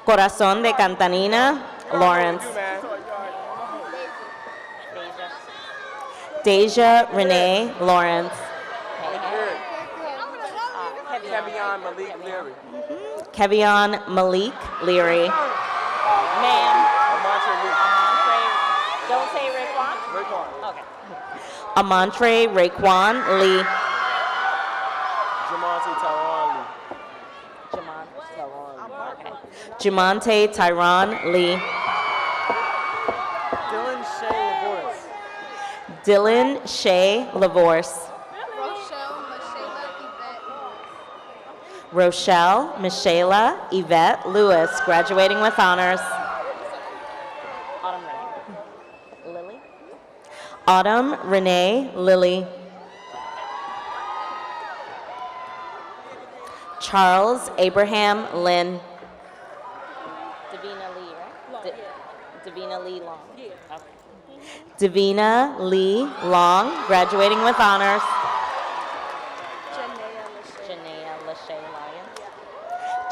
Corazón de Cantanina, Lawrence. Deja Renee Lawrence. Kevion Malik Leary. Kevion Malik Leary. Ma'am. Don't say Raekwon? Raekwon. Okay. Amontre Raekwon Lee. Jamonte Tyron Lee. Jamonte Tyron Lee. Dylan Shea LaVorce. Dylan Shea LaVorce. Rochelle Michaela Yvette Lewis, graduating with honors. Autumn Renee Lilly. Charles Abraham Lynn. Davina Lee, right? Davina Lee Long. Okay. Davina Lee Long, graduating with honors.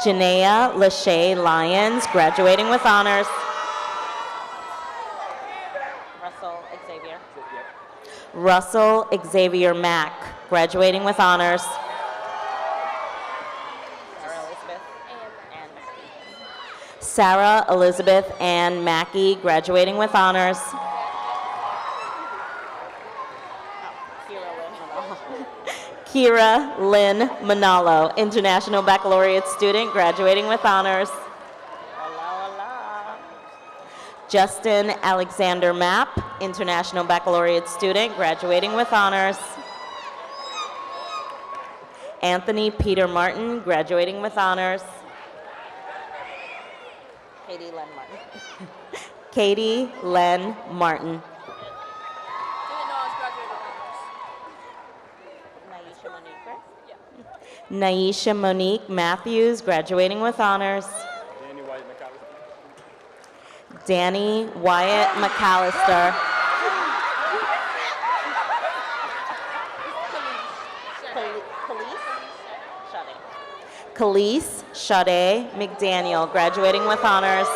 Janaea Lachey Lyons, graduating with honors. Russell Xavier Mack, graduating with honors. Sarah Elizabeth Ann Mackey, graduating with honors. Kira Lynn Manalo, International Baccalaureate student, graduating with honors. Justin Alexander Mapp, International Baccalaureate student, graduating with honors. Anthony Peter Martin, graduating with honors. Katie Len Martin. Katie Len Martin. Naisha Monique Matthews, graduating with honors. Danny Wyatt McAllister. Khalees Sade McDaniel, graduating with honors.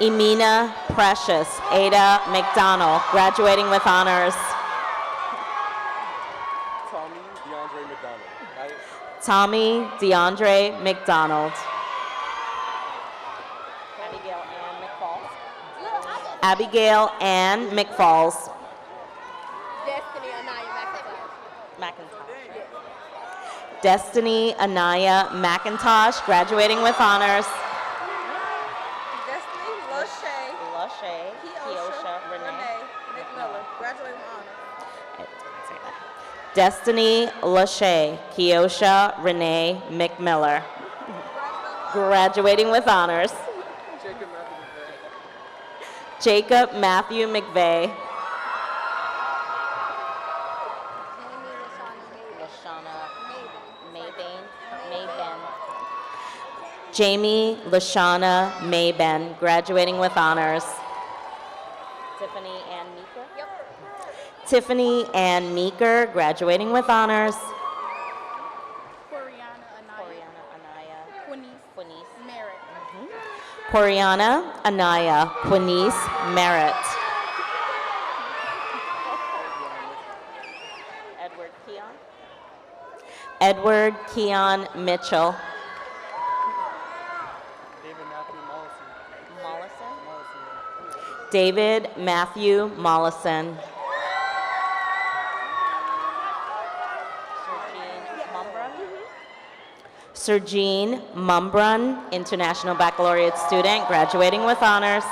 Emina Precious Ada McDonald, graduating with honors. Tommy DeAndre McDonald. Abigail Ann McFalls. Destiny Anaya McIntosh, graduating with honors. Destiny Lachey Keosha Renee McMillan, graduating with honors. Destiny Lachey Keosha Renee McMiller, graduating with honors. Jacob Matthew McVeigh. Jamie Lashana Mayben, graduating with honors. Tiffany Ann Meeker. Tiffany Ann Meeker, graduating with honors. Coriana Anaya. Quinice Merritt. Coriana Anaya Quinice Merritt. Edward Keon Mitchell. David Matthew Mollison. Sergine Mumbrun, International Baccalaureate student, graduating with honors.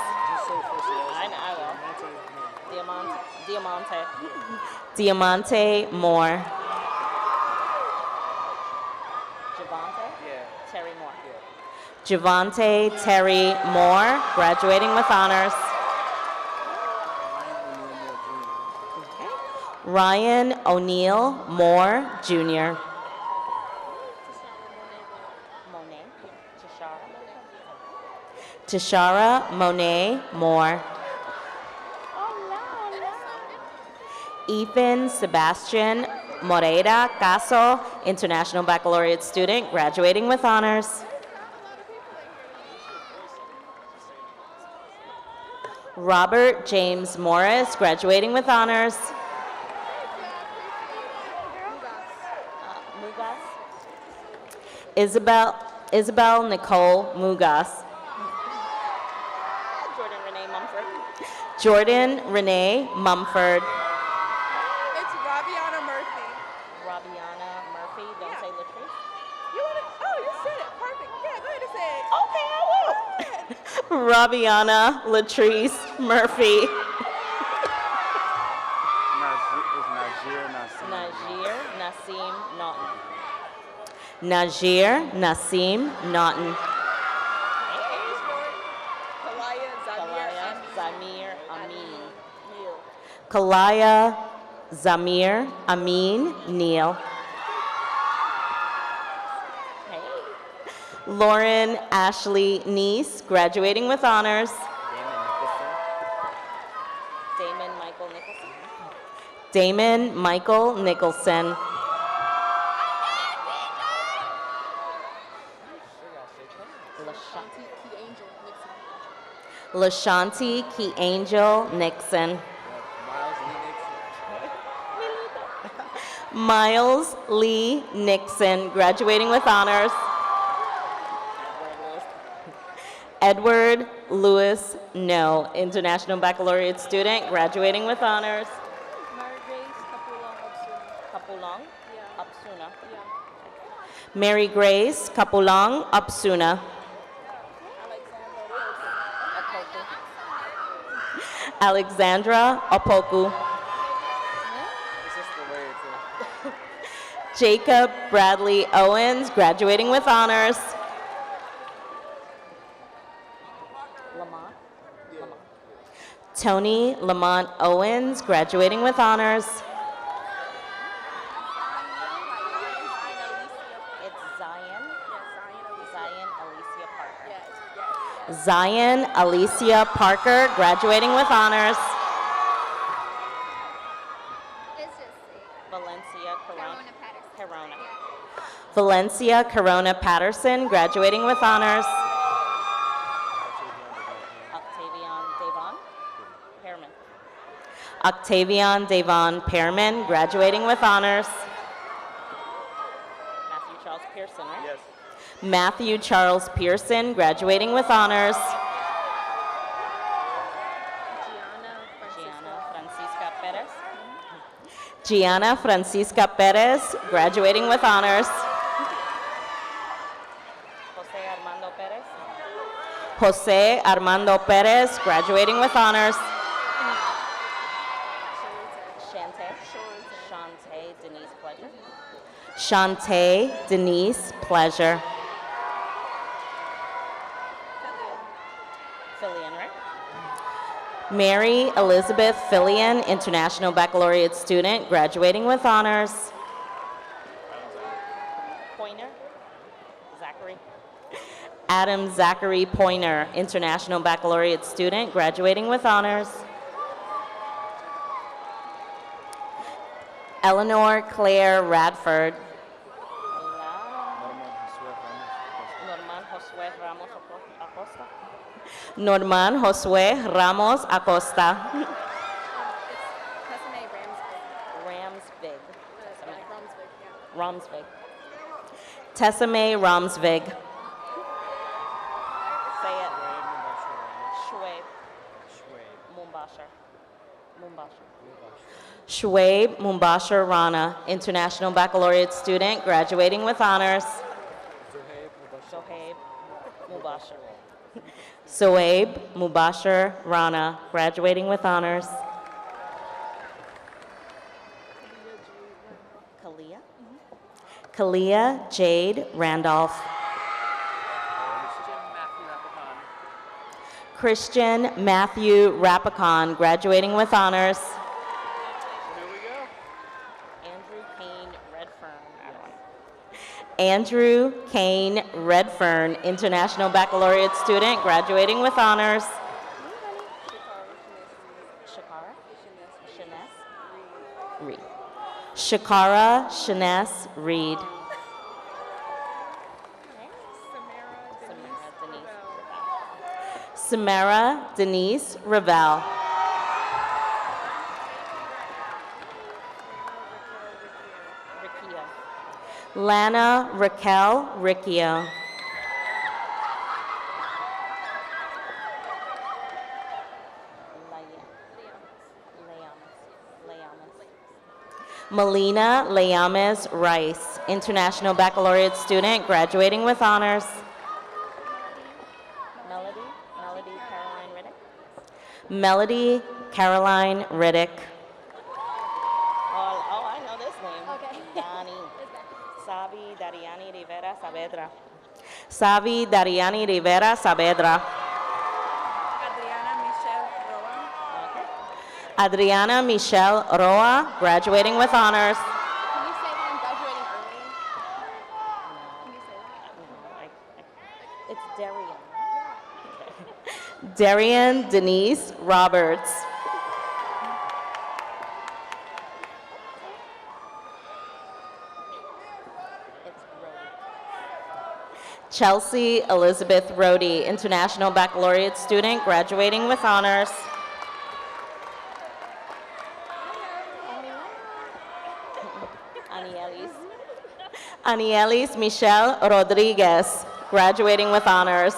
Diamante Moore. Javante Terry Moore, graduating with honors. Ryan O'Neill Moore, Jr. Tashara Monet Moore. Ethan Sebastian Moreira Caso, International Baccalaureate student, graduating with honors. Robert James Morris, graduating with honors. Isabel Nicole Mugas. Jordan Renee Mumford. It's Rabiana Murphy. Don't say Latrice. You said it. Perfect. Yeah, go ahead and say it. Okay, I will. Rabiana Latrice Murphy. Najir Nasim Naughton. Kalaya Zamir Amin Neal. Lauren Ashley Neese, graduating with honors. Damon Michael Nicholson. LaShanti Key Angel Nixon. Miles Lee Nixon, graduating with honors. Edward Lewis No, International Baccalaureate student, graduating with honors. Kapulong Apsuna. Mary Grace Kapulong Apsuna. Alexandra Opoku. Jacob Bradley Owens, graduating with honors. Tony Lamont Owens, graduating with honors. Zion Alicia Parker, graduating with honors. Valencia Corona Patterson, graduating with honors. Octavian Devon Pearman, graduating with honors. Matthew Charles Pearson, right? Yes. Matthew Charles Pearson, graduating with honors. Gianna Francisca Perez, graduating with honors. Jose Armando Perez, graduating with honors. Shantae Denise Pleasure. Fillion, right? Mary Elizabeth Fillion, International Baccalaureate student, graduating with honors. Pointer, Zachary. Adam Zachary Pointer, International Baccalaureate student, graduating with honors. Eleanor Claire Radford. Norman Josue Ramos Acosta. Ramsvig. Tessame Ramsvig. Say it. Shuaib Mumbashar Rana, International Baccalaureate student, graduating with honors. Sohaib Mubashir Rana, graduating with honors. Kalia Jade Randolph. Christian Matthew Rapicon, graduating with honors. Andrew Kane Redfern, International Baccalaureate student, graduating with honors. Shakara Shaness Reed. Samara Denise Ravel. Lana Raquel Riccio. Melina Leames Rice, International Baccalaureate student, graduating with honors. Melody Caroline Riddick. Oh, I know this name. Okay. Dani. Savi Dariani Rivera Saavedra. Savi Dariani Rivera Saavedra. Adriana Michelle Roa, graduating with honors. Can you say that I'm graduating early? Can you say that? It's Darian. Darian Denise Roberts. Chelsea Elizabeth Rohde, International Baccalaureate student, graduating with honors. Anielis Michelle Rodriguez, graduating with honors.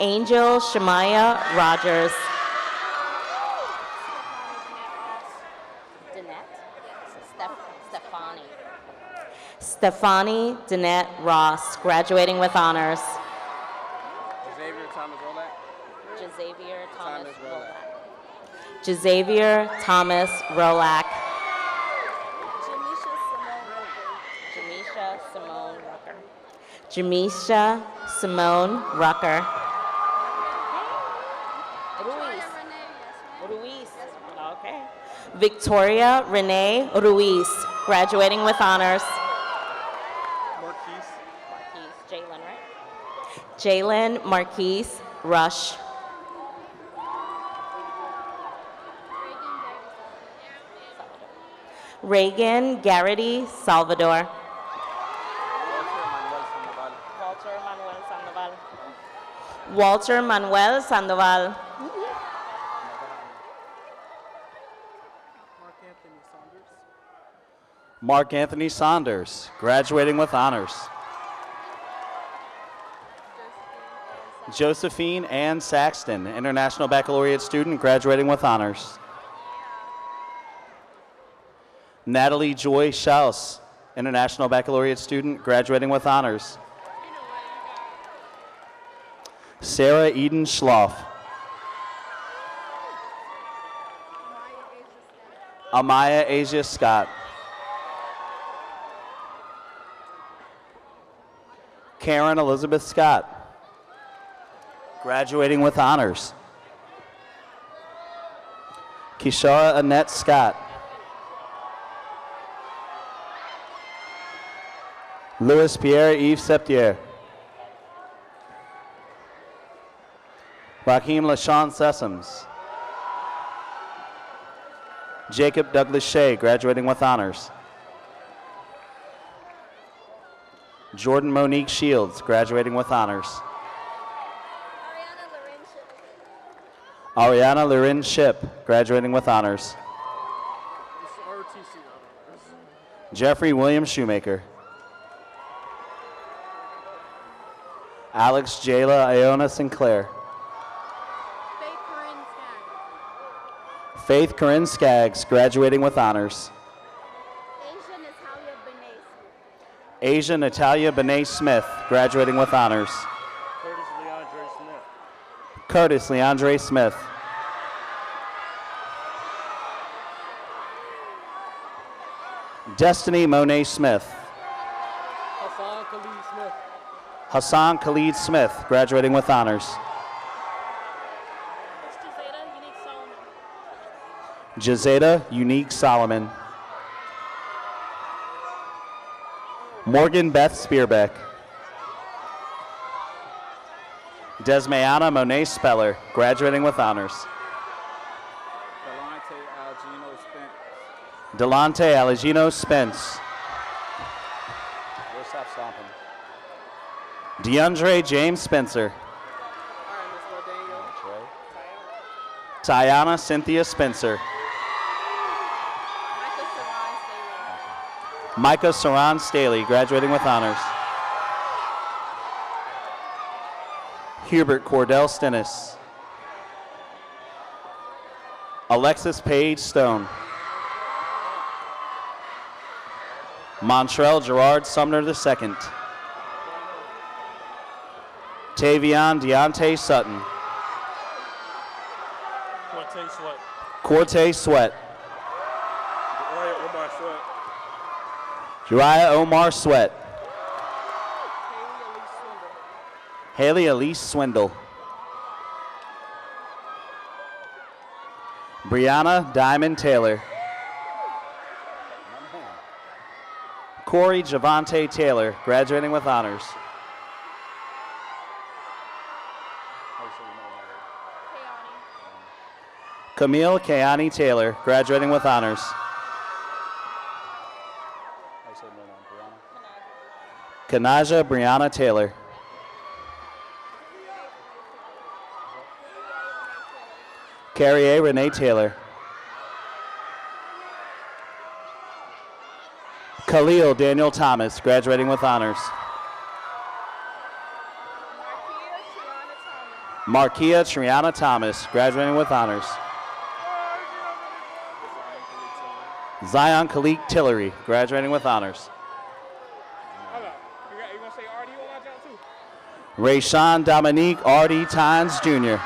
Angel Shemaya Rogers. Stefani Danette Ross, graduating with honors. Xavier Thomas Rolack. Jazavier Thomas Rolack. Jazavier Thomas Rolack. Jamisha Simone Rucker. Jamisha Simone Rucker. Ruiz. Okay. Victoria Renee Ruiz, graduating with honors. Jalen, right? Jalen Marquise Rush. Reagan Garrity Salvador. Walter Manuel Sandoval. Mark Anthony Saunders, graduating with honors. Josephine Ann Saxton, International Baccalaureate student, graduating with honors. Natalie Joy Schaus, International Baccalaureate student, graduating with honors. Sarah Eden Schloff. Amaya Asia Scott. Karen Elizabeth Scott, graduating with honors. Kishara Annette Scott. Louis Pierre Yves Septier. Raheem LaShawn Sessoms. Jacob Douglas Shea, graduating with honors. Jordan Monique Shields, graduating with honors. Ariana Loren Ship, graduating with honors. Jeffrey William Shoemaker. Alex Jayla Iona Sinclair. Faith Corinne Skaggs, graduating with honors. Asia Natalia Benet Smith, graduating with honors. Curtis Leandre Smith. Destiny Monet Smith. Hassan Khalid Smith, graduating with honors. Jazeda Unique Solomon. Morgan Beth Spearbeck. Desmayana Monet Speller, graduating with honors. Delonte Alagino Spence. We'll stop stomping. DeAndre James Spencer. Tiana Cynthia Spencer. Micah Saran Staley, graduating with honors. Hubert Cordell Stennis. Alexis Page Stone. Montrell Gerard Sumner II. Tavion Deontay Sutton. Corte Sweat. Uriah Omar Sweat. Haley Elise Swindle. Brianna Diamond Taylor. Corey Javante Taylor, graduating with honors. Camille Kayani Taylor, graduating with honors. Kanaja Brianna Taylor. Carrie Renee Taylor. Khalil Daniel Thomas, graduating with honors. Markia Triana Thomas, graduating with honors. Zion Khalik Tillery, graduating with honors. You gonna say RD on my job too? Rayshawn Dominique R.D. Tynes Jr.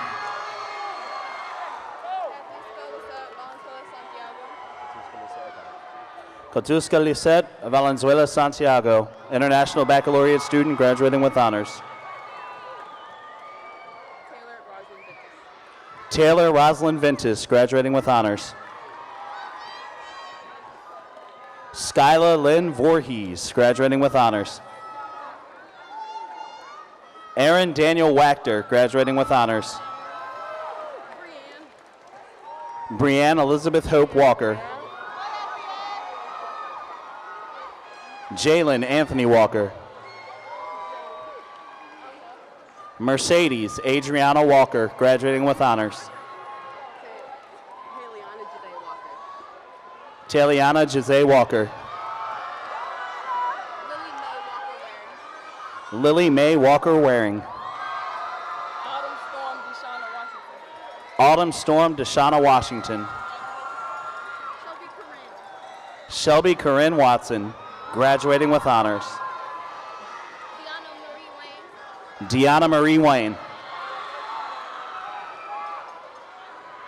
Cotusca Lisette Valenzuela Santiago, International Baccalaureate student, graduating with honors. Taylor Rosalind Ventus, graduating with honors. Skyla Lynn Voorhees, graduating with honors. Aaron Daniel Wachter, graduating with honors. Brianne Elizabeth Hope Walker. Jalen Anthony Walker. Mercedes Adriana Walker, graduating with honors. Taliana Jose Walker. Lily Mae Walker Waring. Autumn Storm Deshauna Washington. Shelby Corinne Watson, graduating with honors. Deanna Marie Wayne.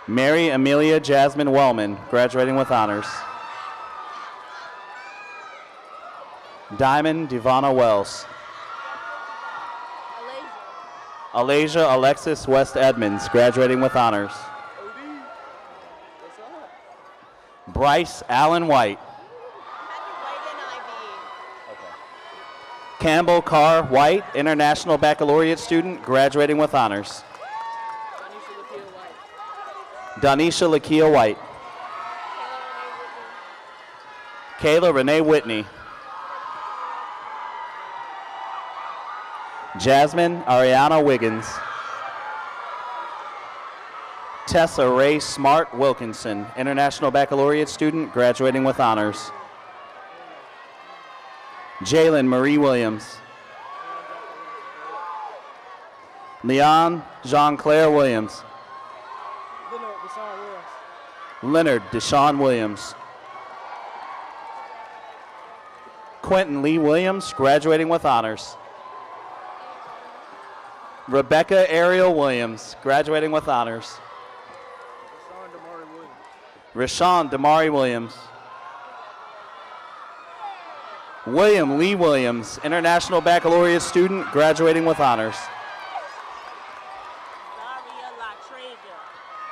Mary Amelia Jasmine Wellman, graduating with honors. Diamond Devonna Wells. Alasia Alexis West Edmonds, graduating with honors. Bryce Allen White. Campbell Carr White, International Baccalaureate student, graduating with honors. Donisha Lakia White. Kayla Renee Whitney. Jasmine Ariana Wiggins. Tessa Ray Smart Wilkinson, International Baccalaureate student, graduating with honors. Jalen Marie Williams. Leon Jean-Claire Williams. Leonard Deshaun Williams. Quentin Lee Williams, graduating with honors. Rebecca Ariel Williams, graduating with honors. Rashawn Damari Williams. William Lee Williams, International Baccalaureate student, graduating with honors.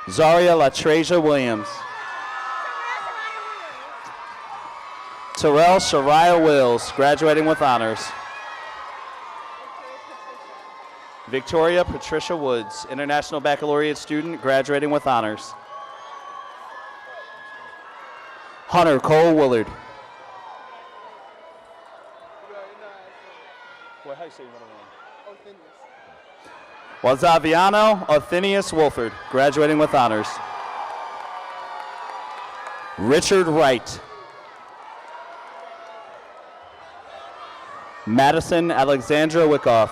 Zaria Latreja Williams. Terrell Shariah Wills, graduating with honors. Victoria Patricia Woods, International Baccalaureate student, graduating with honors. Hunter Cole Willard. Wazaviano Othenius Wolford, graduating with honors. Richard Wright. Madison Alexandra Wickoff.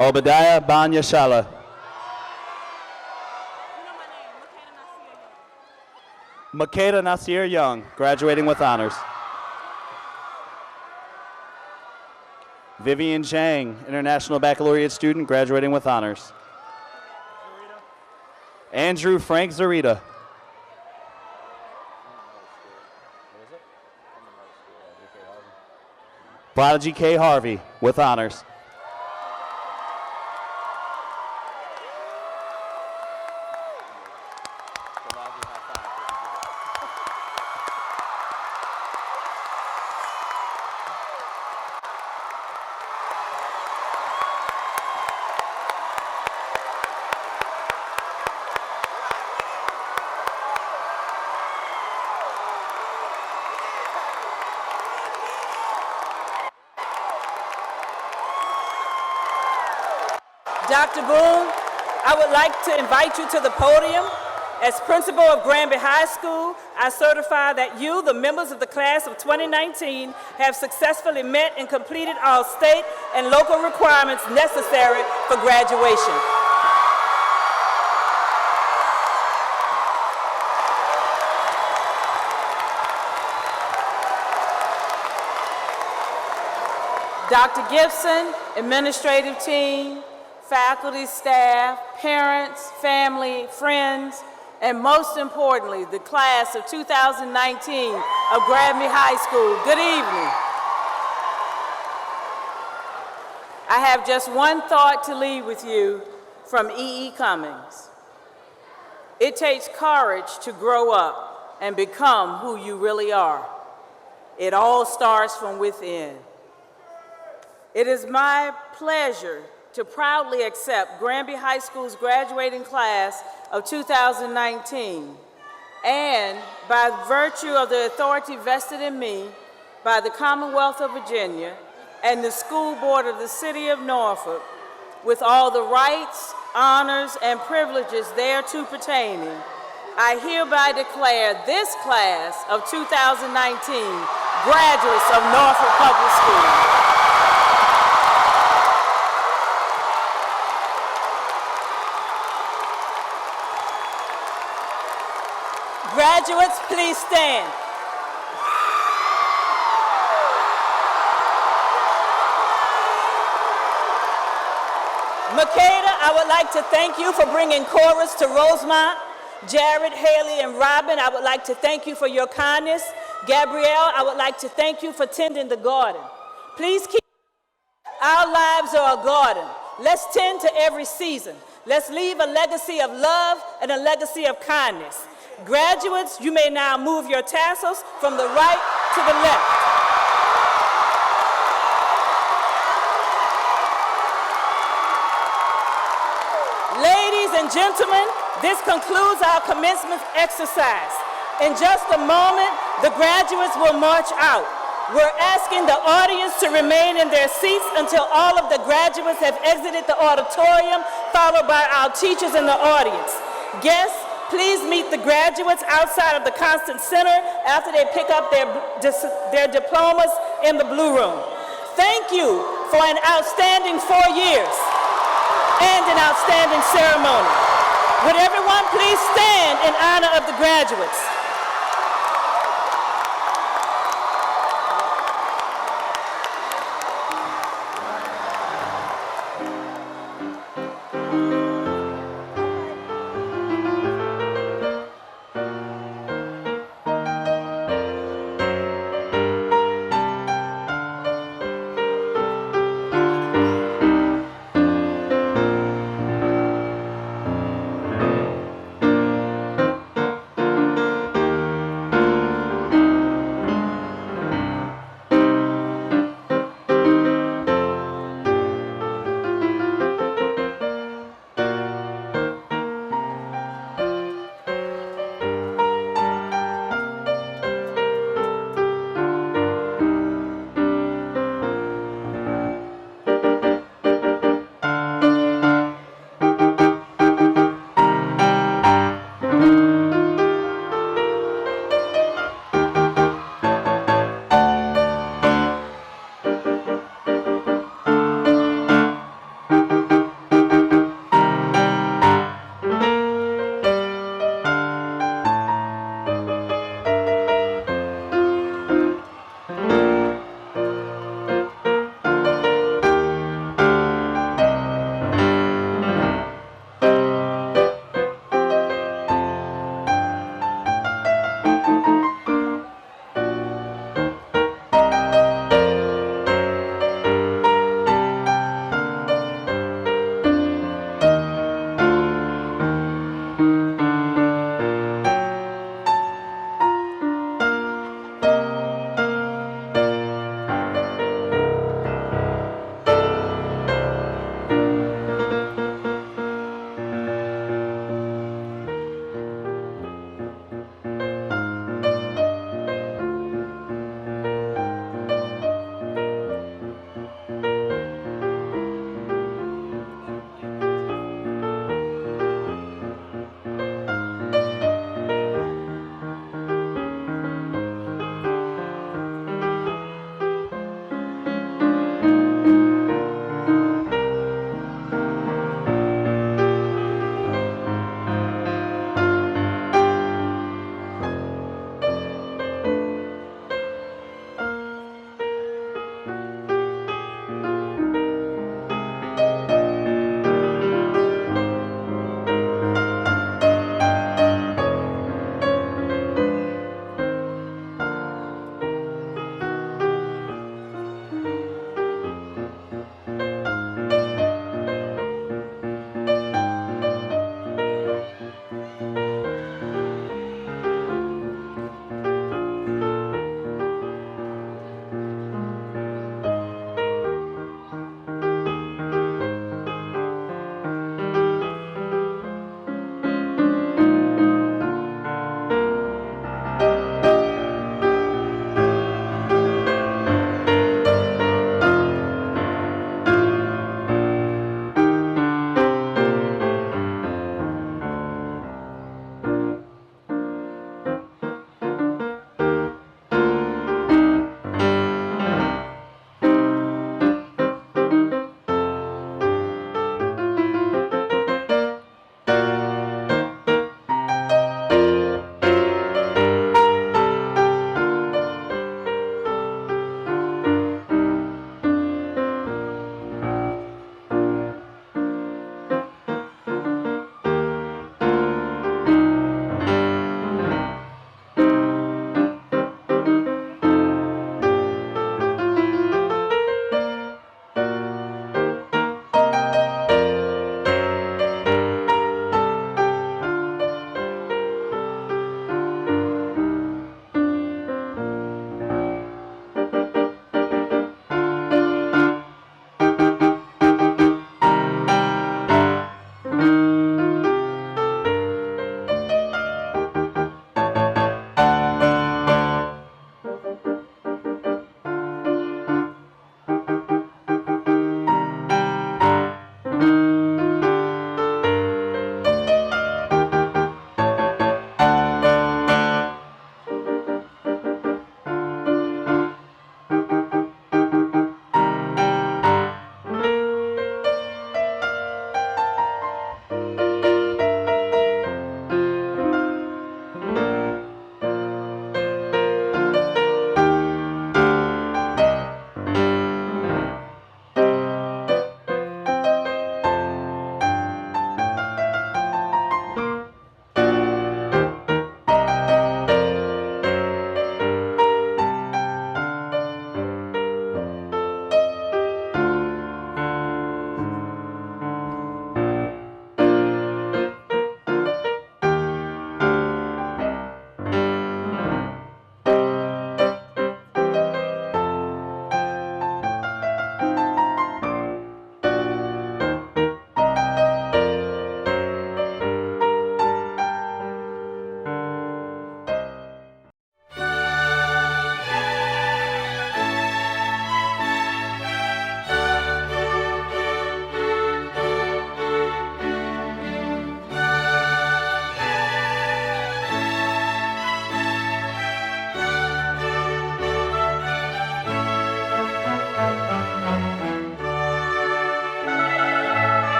Obadiah Banyashala. Makeda Nasir Young, graduating with honors. Vivian Zhang, International Baccalaureate student, graduating with honors. Andrew Frank Zarita. Prodigy K. Harvey, with honors. Dr. Boone, I would like to invite you to the podium. As principal of Granby High School, I certify that you, the members of the class of 2019, have successfully met and completed all state and local requirements necessary for graduation. Dr. Gibson, administrative team, faculty, staff, parents, family, friends, and most importantly, the class of 2019 of Granby High School, good evening. I have just one thought to leave with you from E.E. Cummings. It takes courage to grow up and become who you really are. It all starts from within. It is my pleasure to proudly accept Granby High School's graduating class of 2019, and by virtue of the authority vested in me by the Commonwealth of Virginia and the School Board of the City of Norfolk, with all the rights, honors, and privileges thereto pertaining, I hereby declare this class of 2019 graduates of Norfolk Public Schools. Graduates, please stand. Makeda, I would like to thank you for bringing chorus to Rosemont. Jared, Haley, and Robin, I would like to thank you for your kindness. Gabrielle, I would like to thank you for tending the garden. Please keep. Our lives are a garden. Let's tend to every season. Let's leave a legacy of love and a legacy of kindness. Graduates, you may now move your tassels from the right to the left. Ladies and gentlemen, this concludes our commencement exercise. In just a moment, the graduates will march out. We're asking the audience to remain in their seats until all of the graduates have exited the auditorium, followed by our teachers in the audience. Guests, please meet the graduates outside of the Constant Center after they pick up their diplomas in the Blue Room. Thank you for an outstanding 4 years and an outstanding ceremony. Would everyone please stand in honor of the graduates?